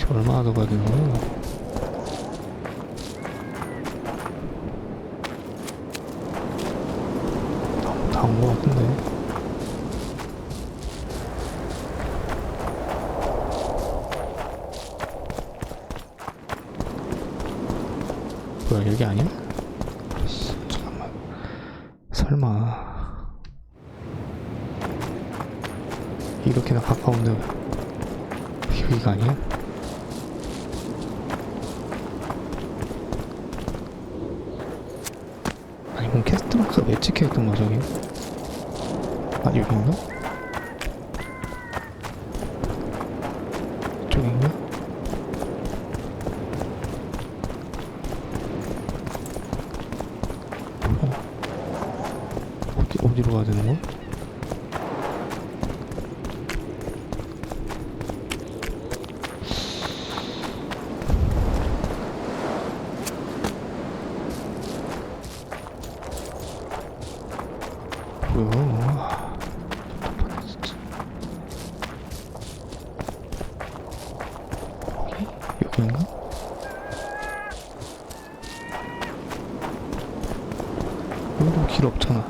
얼마나 더 가야 되는 거야? 다 온 거 같은데. 뭐야, 여기 아니야? 잠깐만. 설마 이렇게나 가까운데 여기가 아니야? 아니, 그럼 캐스트마크가 왜 찍혀있던 거야, 저기? 아, 여긴가? 이쪽인가? 어디로 가야 되는 거야? 뭐야? 진짜. 여기인가? 여기도 길 없잖아.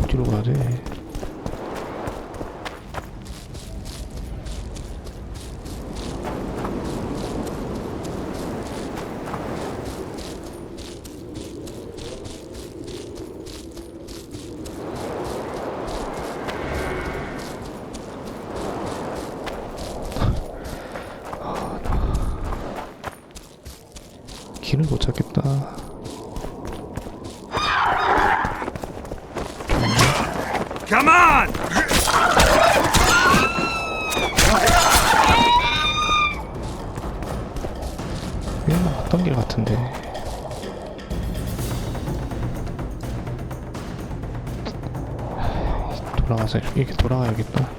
어디로 가야 돼? 길을 못 찾겠다. Come on! 얘는 어떤 길 같은데. 돌아가서 이렇게 돌아가야겠다.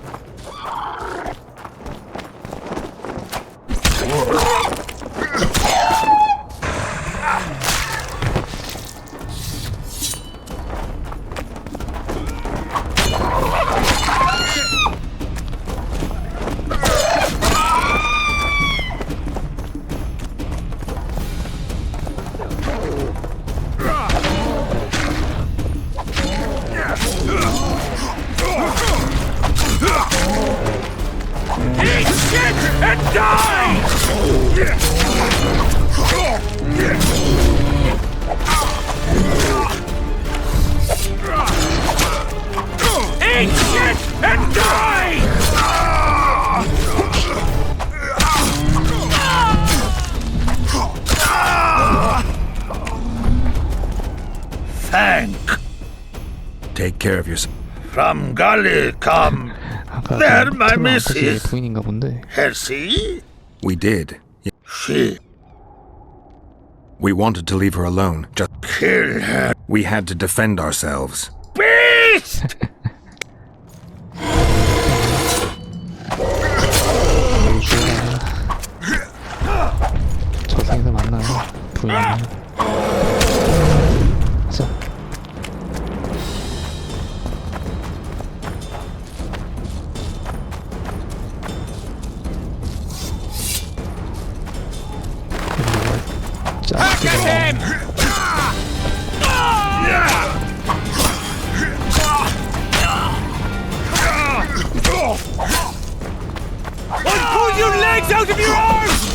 and die! Eat shit and die! Thank. Take care of yourself. From Gully come. There, my missus. 부인인가 본데. Has he? We did. She. We wanted to leave her alone. Just kill her. We had to defend ourselves. Beast! 저승에서 만나요. 부인은. 자. Pull your legs out of your arms!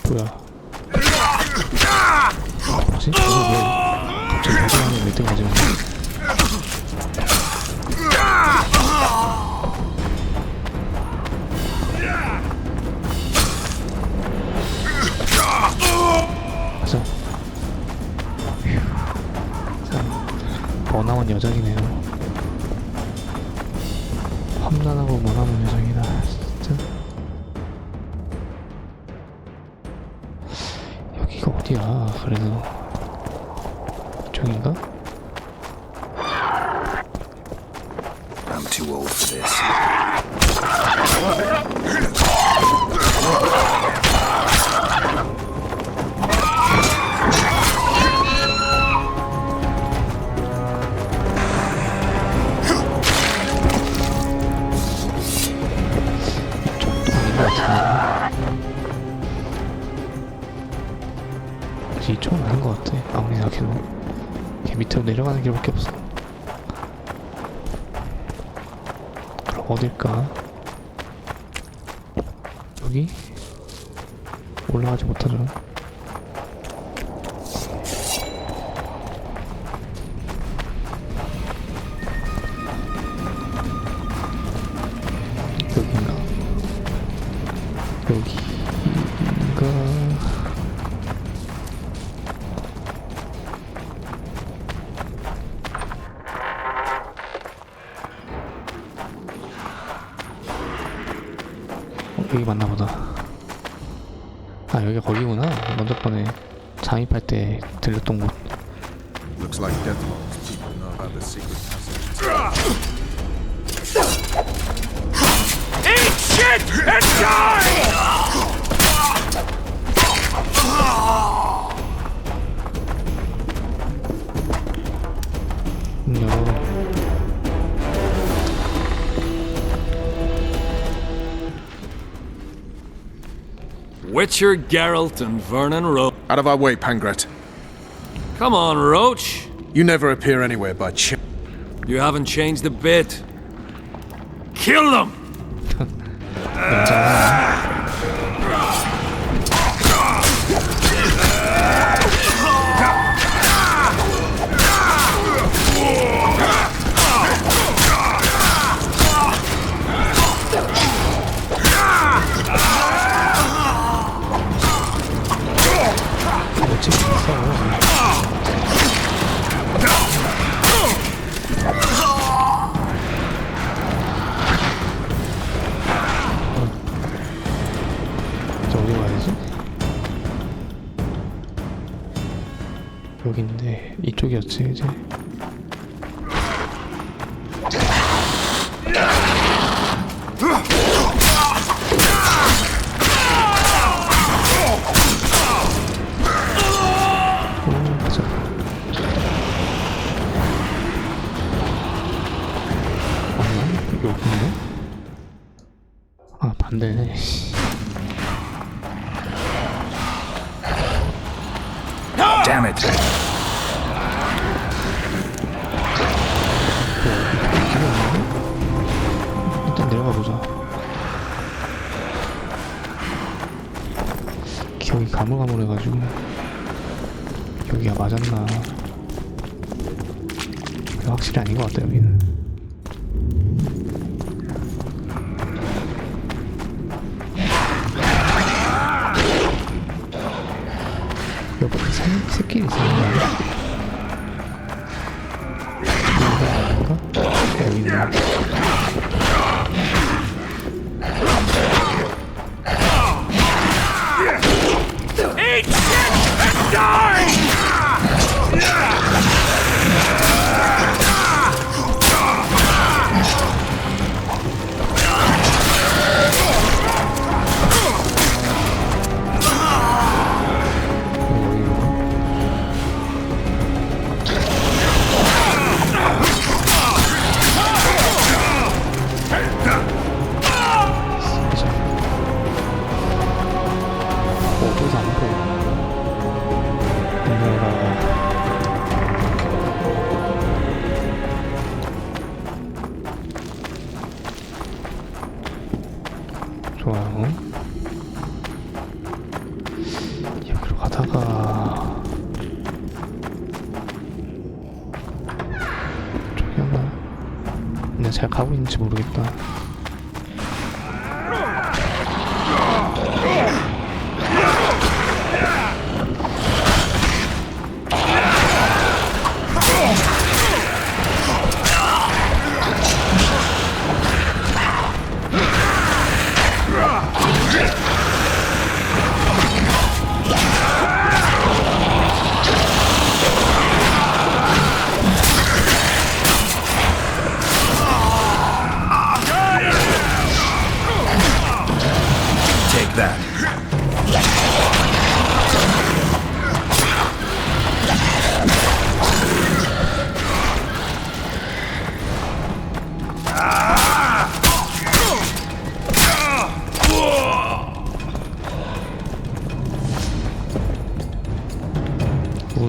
뭐야? 뭐지? 이거 왜 갑자기 마지막에 몇 대가 지금? 가자. 머나먼 여정이네요. 험난하고 머나먼 여정이다. 진짜. 여기가 어디야? 그래도 이쪽인가? I'm too old for this. 이쪽은 아닌 것 같아. 아무리 생각해도 걔 밑으로 내려가는 길밖에 없어. 그럼 어딜까? 여기? 올라가지 못하죠. 여긴가? 여기인가? 여기 맞나보다. 아, 여기가 거기구나. 먼저 번에 잠입할 때 들렸던 곳. Looks like deathlocked people know about the secret passage. Eat shit and die! Witcher, Geralt, and Vernon Roach. Out of our way, Pangret. Come on, Roach. You never appear anywhere by chance. You haven't changed a bit. Kill them! 여기인데 이쪽이었지 이제. 가자. 여기인데? 아, 반대네. Damn it! 일단 내려가 보자. 여기 가물가물해가지고 여기가 맞았나? 확실히 아닌 것 같다 여기는. 여기 새끼리 있는 거 아니야? 여기 있네. Eat shit and die! 좋아요. 여기로 가다가 저기였나? 내가 잘 가고 있는지 모르겠다.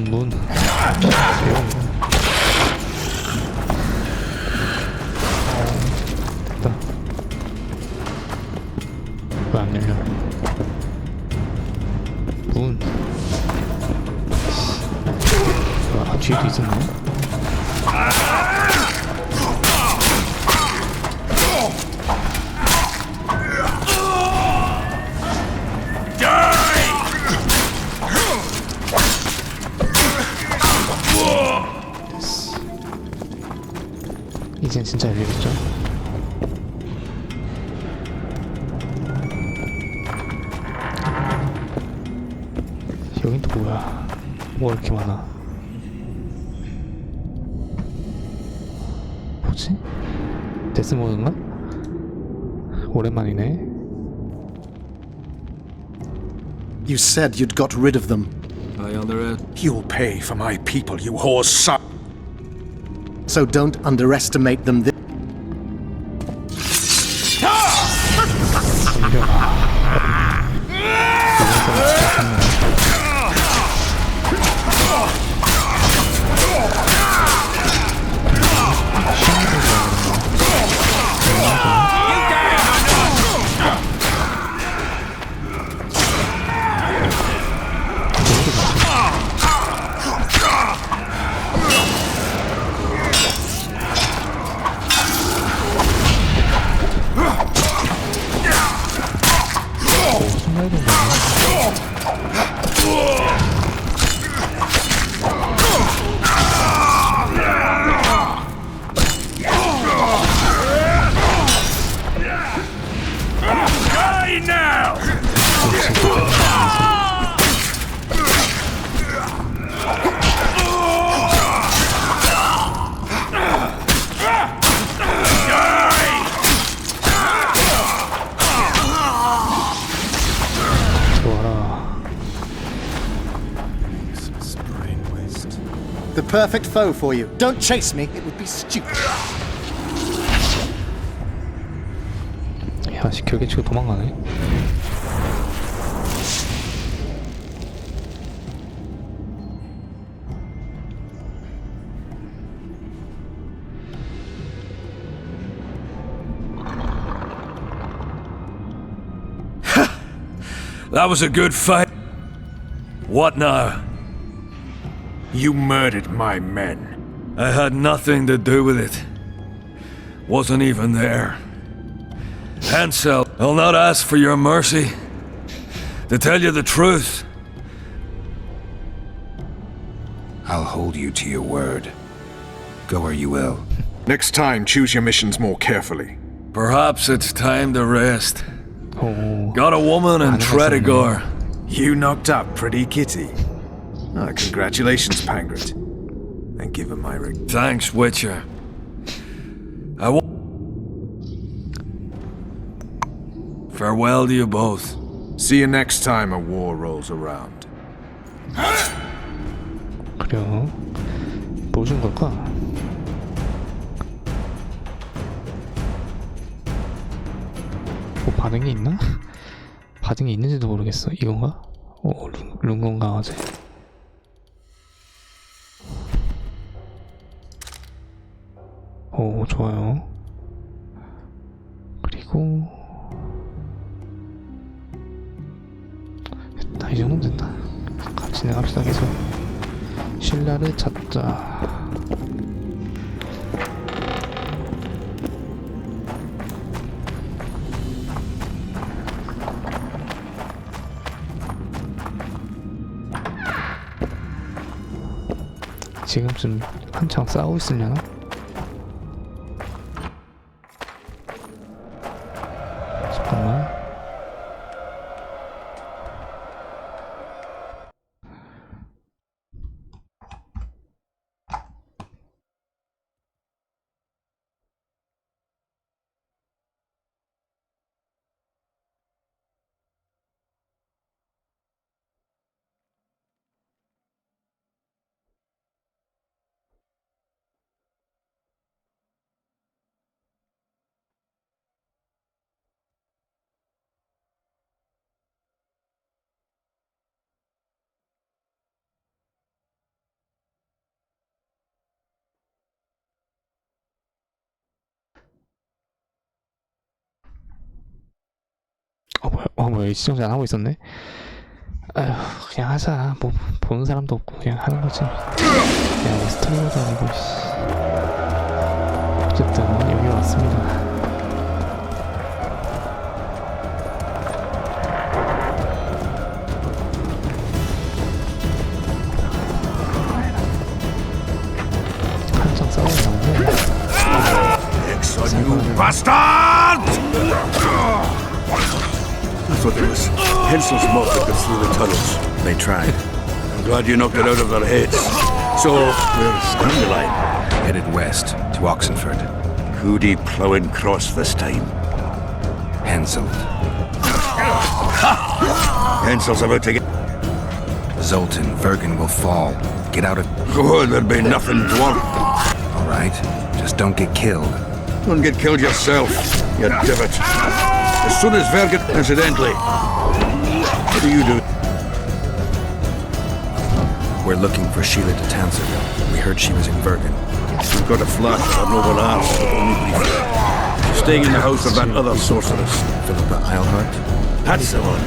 문. 됐다. 왜 안 열려? 문. 아, 뒤에도 있었네? 이젠 진짜 열리겠죠? 여긴 또 뭐야? 뭐가 이렇게 많아? 뭐지? 데스모드인가? 오랜만이네. You said you'd got rid of them. You'll pay for my people, you whore son. So don't underestimate them. The perfect foe for you. Don't chase me, it would be stupid. 야, 씨, 결계 치고 도망가네. That was a good fight. What now? You murdered my men. I had nothing to do with it. Wasn't even there. Hansel, I'll not ask for your mercy. To tell you the truth, I'll hold you to your word. Go where you will. Next time, choose your missions more carefully. perhaps it's time to rest. 오. Got a woman in Tredegar. You knocked up pretty kitty. Oh, congratulations, Pangret. And give him my ring. Thanks, Witcher. Farewell to you both. See you next time a war rolls around. 그래요. 뭐 준 걸까? 뭐 반응이 있나? 반응이 있는지도 모르겠어. 이건가? 오, 룬건 강화제. 오, 좋아요. 그리고 됐다. 이 정도면 됐다. 진행합시다. 계속 신라를 찾자. 지금쯤 한창 싸우고 있으려나? 잠깐만. 뭐야, 이 시청자 안 하고 있었네? 아휴, 그냥 하자. 뭐, 보는 사람도 없고, 그냥 하는 거지. 야, 뭐 스토리도 아니고, 씨. 어쨌든, 여기 왔습니다. 한창 싸우고 있는데. You bastard! I thought it was Hensel's mob that got through the tunnels. They tried. I'm glad you knocked it out of their heads. So, where's Dandelion? Headed west to Oxenford. Who'd he ploughing cross this time? Hensel. Hensel's about to get... Zoltan, Vergen will fall. Get out of... Oh, there'd be nothing dwarf. All right. Just don't get killed. Don't get killed yourself, you divot. As soon as Vergen... Incidentally, what do you do? We're looking for Sheila de Tanserville. We heard she was in Vergen. We've got a flat for a noble arse, but only briefly. She's staying in the house of that other sorceress. Philippa Eilhart? That's the one.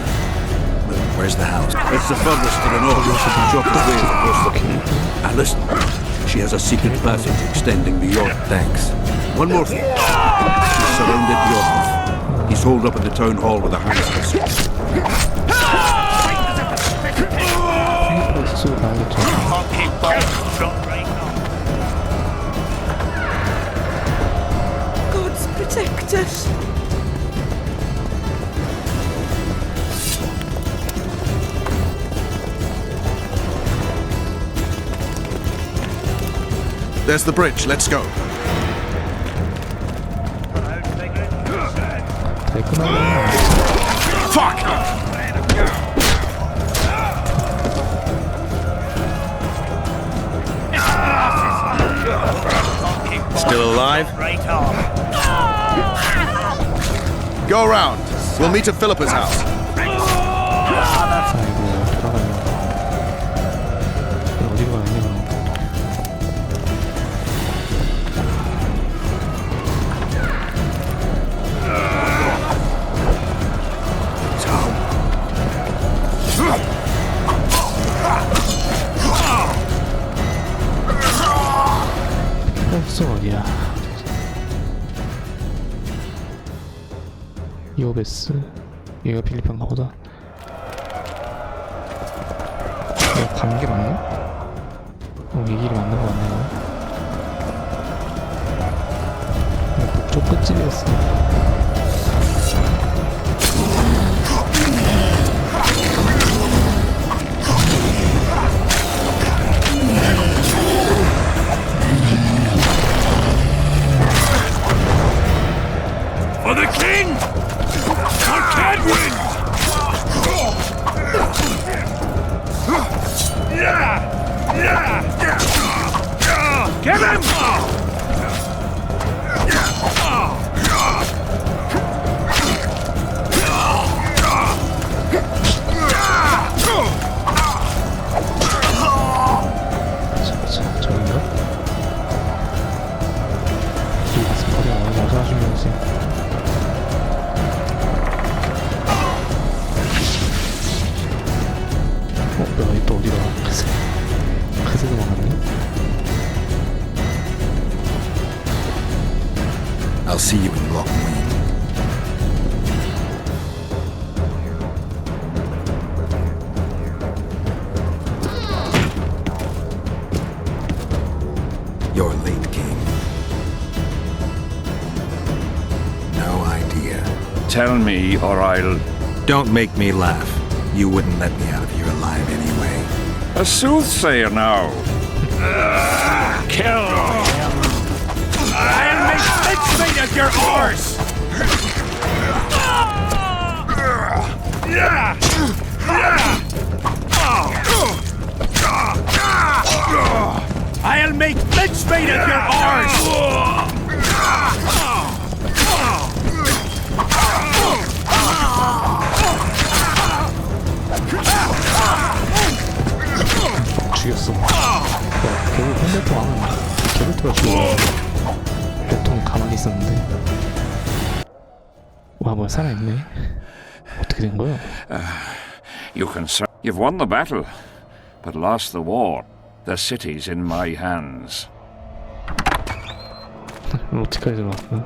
Where's the house? It's the furthest to the north. Short ways across the... And listen, she has a secret passage extending beyond. Thanks. One more thing. She's surrounded York. He's holed up in the town hall with a handcuffs. Gods protect us. There's the bridge. Let's go. Fuck! Still alive? Go around. We'll meet at Philippa's house. 이오베스. 얘가 필리핀가 보다. 내가 간 게 맞나? 이 길이 맞는 거 맞나? 북쪽 끝집이었어. For the king! For Cadwin! Get him! 저긴가? 이 가슴 버려. 여자 주면서. 야, 또 어디로 가? 그새 도망갔네? I'll see you in Lockmuir. You're late, King. No idea. Tell me, or I'll... Don't make me laugh. You wouldn't let me out of here alive anyway. A soothsayer now. Kill him. I'll make mincemeat of your horse! I'll make mincemeat of your horse! 죽였어. 야, 결국 핸드폰 왕은 개불토가 죽어. 레통은 가만히 있었는데. 와, 뭐야, 살아있네. 어떻게 된 거야? You can say you've won the battle, but lost the war. The city's in my hands. 어디까지 들어왔어?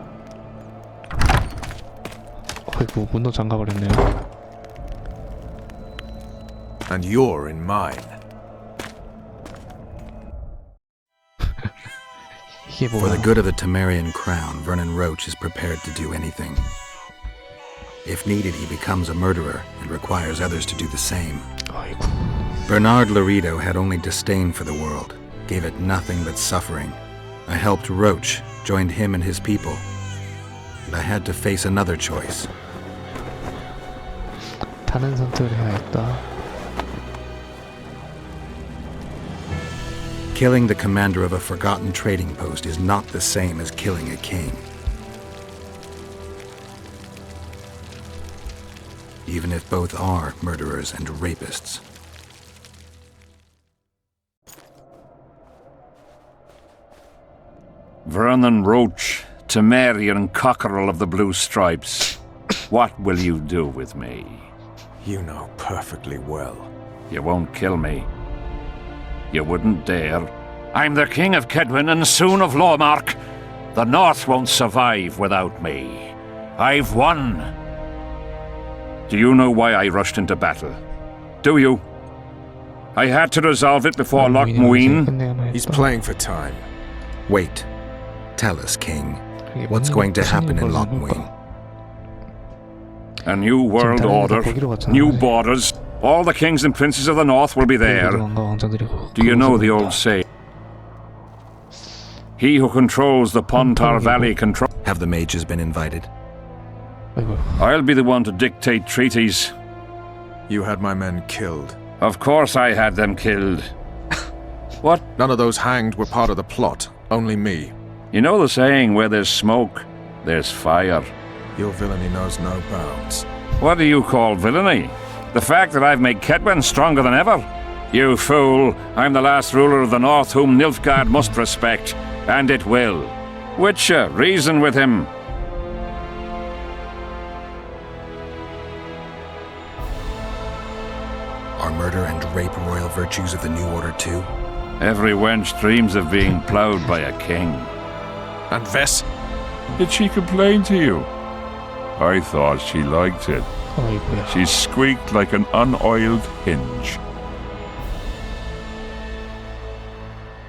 어이구, 문도 잠가버렸네요. And you're in mine. For the good of the Temerian crown, Vernon Roach is prepared to do anything. If needed, he becomes a murderer and requires others to do the same. Bernard Laredo had only disdain for the world, gave it nothing but suffering. I helped Roach, joined him and his people, and I had to face another choice. 다른 선택을 해야겠다. Killing the commander of a forgotten trading post is not the same as killing a king. Even if both are murderers and rapists. Vernon Roach, Temerian cockerel of the Blue Stripes. What will you do with me? You know perfectly well. You won't kill me. You wouldn't dare. I'm the king of Kedwin and soon of Lawmark. The North won't survive without me. I've won. Do you know why I rushed into battle? Do you? I had to resolve it before Lockmuir. He's playing for time. Wait. Tell us, King. What's going to happen in Lockmuir? A new world order, new borders. All the kings and princes of the North will be there. Do you know the old saying? He who controls the Pontar Valley control. Have the mages been invited? I'll be the one to dictate treaties. You had my men killed. Of course I had them killed. What? None of those hanged were part of the plot. Only me. You know the saying, where there's smoke, there's fire. Your villainy knows no bounds. What do you call villainy? The fact that I've made Kedwin stronger than ever? You fool, I'm the last ruler of the North whom Nilfgaard must respect, and it will. Witcher, reason with him. Are murder and rape royal virtues of the New Order too? Every wench dreams of being ploughed by a king. And Vess? Did she complain to you? I thought she liked it. She squeaked like an unoiled hinge.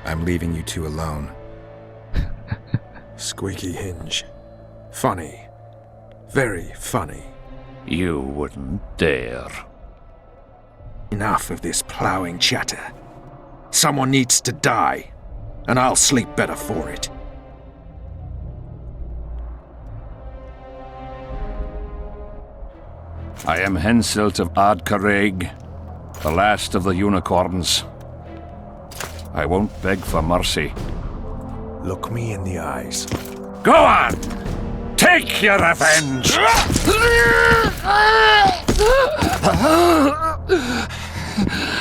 I'm leaving you two alone. Squeaky hinge. Funny. Very funny. You wouldn't dare. Enough of this ploughing chatter. Someone needs to die, and I'll sleep better for it. I am Henselt of Ardcarreg, the last of the unicorns. I won't beg for mercy. Look me in the eyes. Go on! Take your revenge!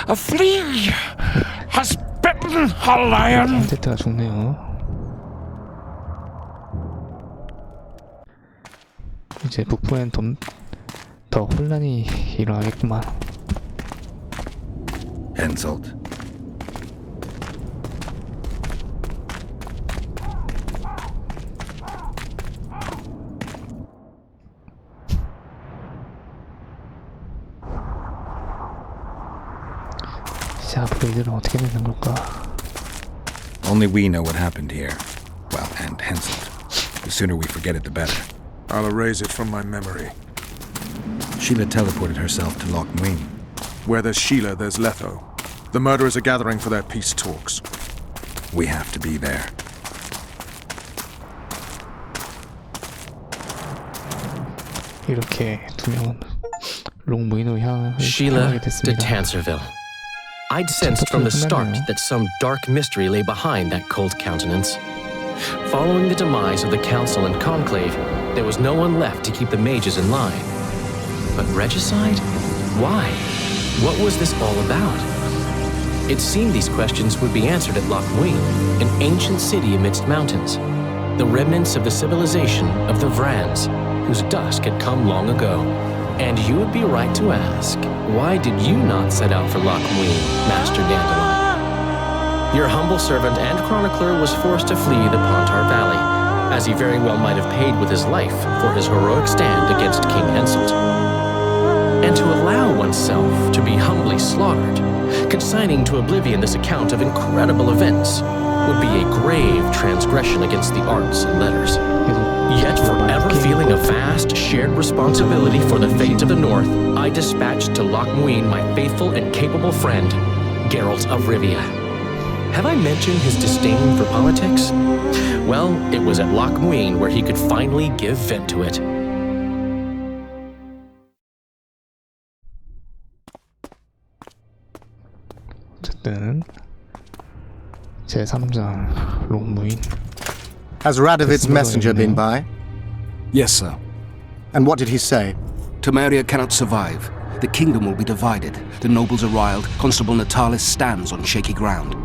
A flea has bitten a lion. 인데다가 죽네요. 이제 북부엔 더 혼란이 일어나겠구만. Henselt. 이제 앞으로 이들은 어떻게 되는 걸까? Only we know what happened here. Well, and Henselt. The sooner we forget it, the better. I'll erase it from my memory. Sheila teleported herself to Loch Muin. Where there's Sheila, there's Letho. The murderers are gathering for their peace talks. We have to be there. 이렇게 두 명은 롱무인으로 향하게 Sheila de 됐습니다. Tanserville. I'd sensed from the start that some dark mystery lay behind that cold countenance. Following the demise of the Council and Conclave, there was no one left to keep the mages in line. But regicide? Why? What was this all about? It seemed these questions would be answered at Loch Muin, an ancient city amidst mountains, the remnants of the civilization of the Vrans, whose dusk had come long ago. And you would be right to ask, why did you not set out for Loch Muin, Master Dandelion? Your humble servant and chronicler was forced to flee the Pontar Valley, as he very well might have paid with his life for his heroic stand against King Henselt. And to allow oneself to be humbly slaughtered, consigning to oblivion this account of incredible events, would be a grave transgression against the arts and letters. Yet, forever feeling a vast shared responsibility for the fate of the North, I dispatched to Loch Muin my faithful and capable friend, Geralt of Rivia. Have I mentioned his disdain for politics? Well, it was at Loch Muin where he could finally give vent to it. 어쨌든 제3장 롱무인. Has Radovid's messenger been by? Yes, sir. And what did he say? Temeria cannot survive. The kingdom will be divided. The nobles are riled. Constable Natalis stands on shaky ground.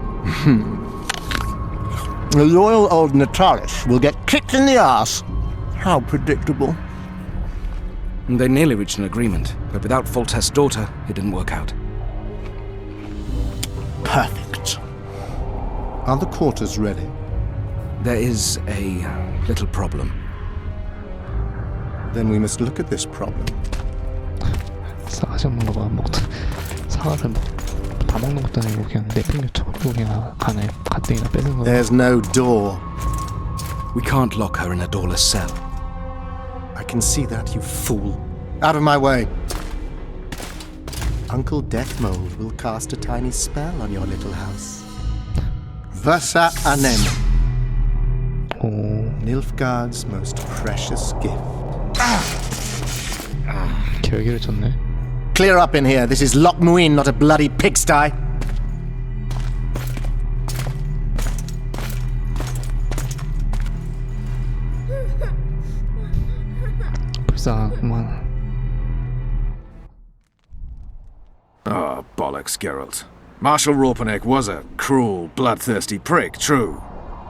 The loyal old Natalis will get kicked in the arse. How predictable. They nearly reached an agreement, but without Foltest's daughter, it didn't work out. Perfect. Are the quarters ready? There is a little problem. Then we must look at this problem. 싸가지 없는 거 봐. 사과를 다 먹는 것도 아니고 그냥 내팽겨쳐버리고 그냥 가네. 가뜩이나 뺏은 거. There's no door. We can't lock her in a doorless cell. I can see that, you fool. Out of my way. Uncle Deathmold will cast a tiny spell on your little house. Versa Anem. Nilfgaard's most precious gift. 결기를 쳤네. Clear up in here. This is Loch Muin, not a bloody pigsty. 불쌍하구만. Oh, bollocks, Geralt. Marshal Raupenek was a cruel, bloodthirsty prick, true.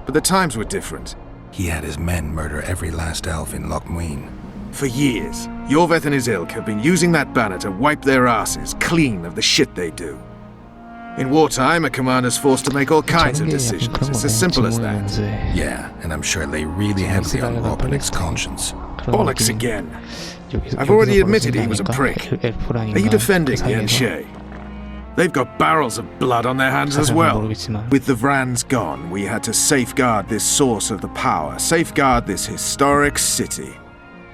But the times were different. He had his men murder every last elf in Loch Muin. For years, Yorveth and his ilk have been using that banner to wipe their asses clean of the shit they do. In wartime, a commander's forced to make all kinds of decisions. It's as simple as that. Yeah, and I'm sure it lay really heavily on Raupenek's conscience. Bollocks again. I've already admitted he was a prick. Are you defending Yen Shay? They've got barrels of blood on their hands as well. With the Vrans gone, we had to safeguard this source of the power, safeguard this historic city.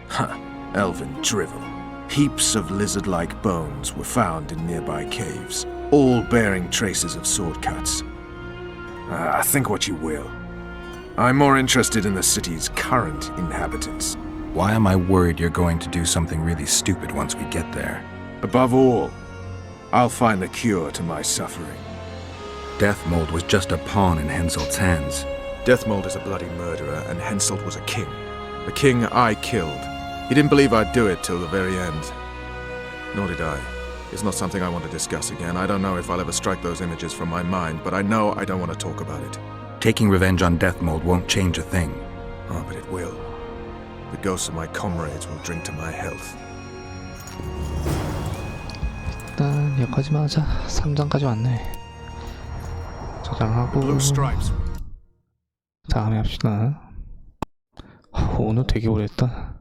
Huh, elven drivel. Heaps of lizard-like bones were found in nearby caves, all bearing traces of sword cuts. Think what you will. I'm more interested in the city's current inhabitants. Why am I worried you're going to do something really stupid once we get there? Above all, I'll find the cure to my suffering. Deathmold was just a pawn in Henselt's hands. Deathmold is a bloody murderer, and Henselt was a king. A king I killed. He didn't believe I'd do it till the very end. Nor did I. It's not something I want to discuss again. I don't know if I'll ever strike those images from my mind, but I know I don't want to talk about it. Taking revenge on Deathmold won't change a thing. Oh, but it will. The ghosts of my comrades will drink to my health. 일단 여기까지만 하자. 3장까지 왔네. 저장하고 다음에 합시다. 오늘 되게 오래 했다.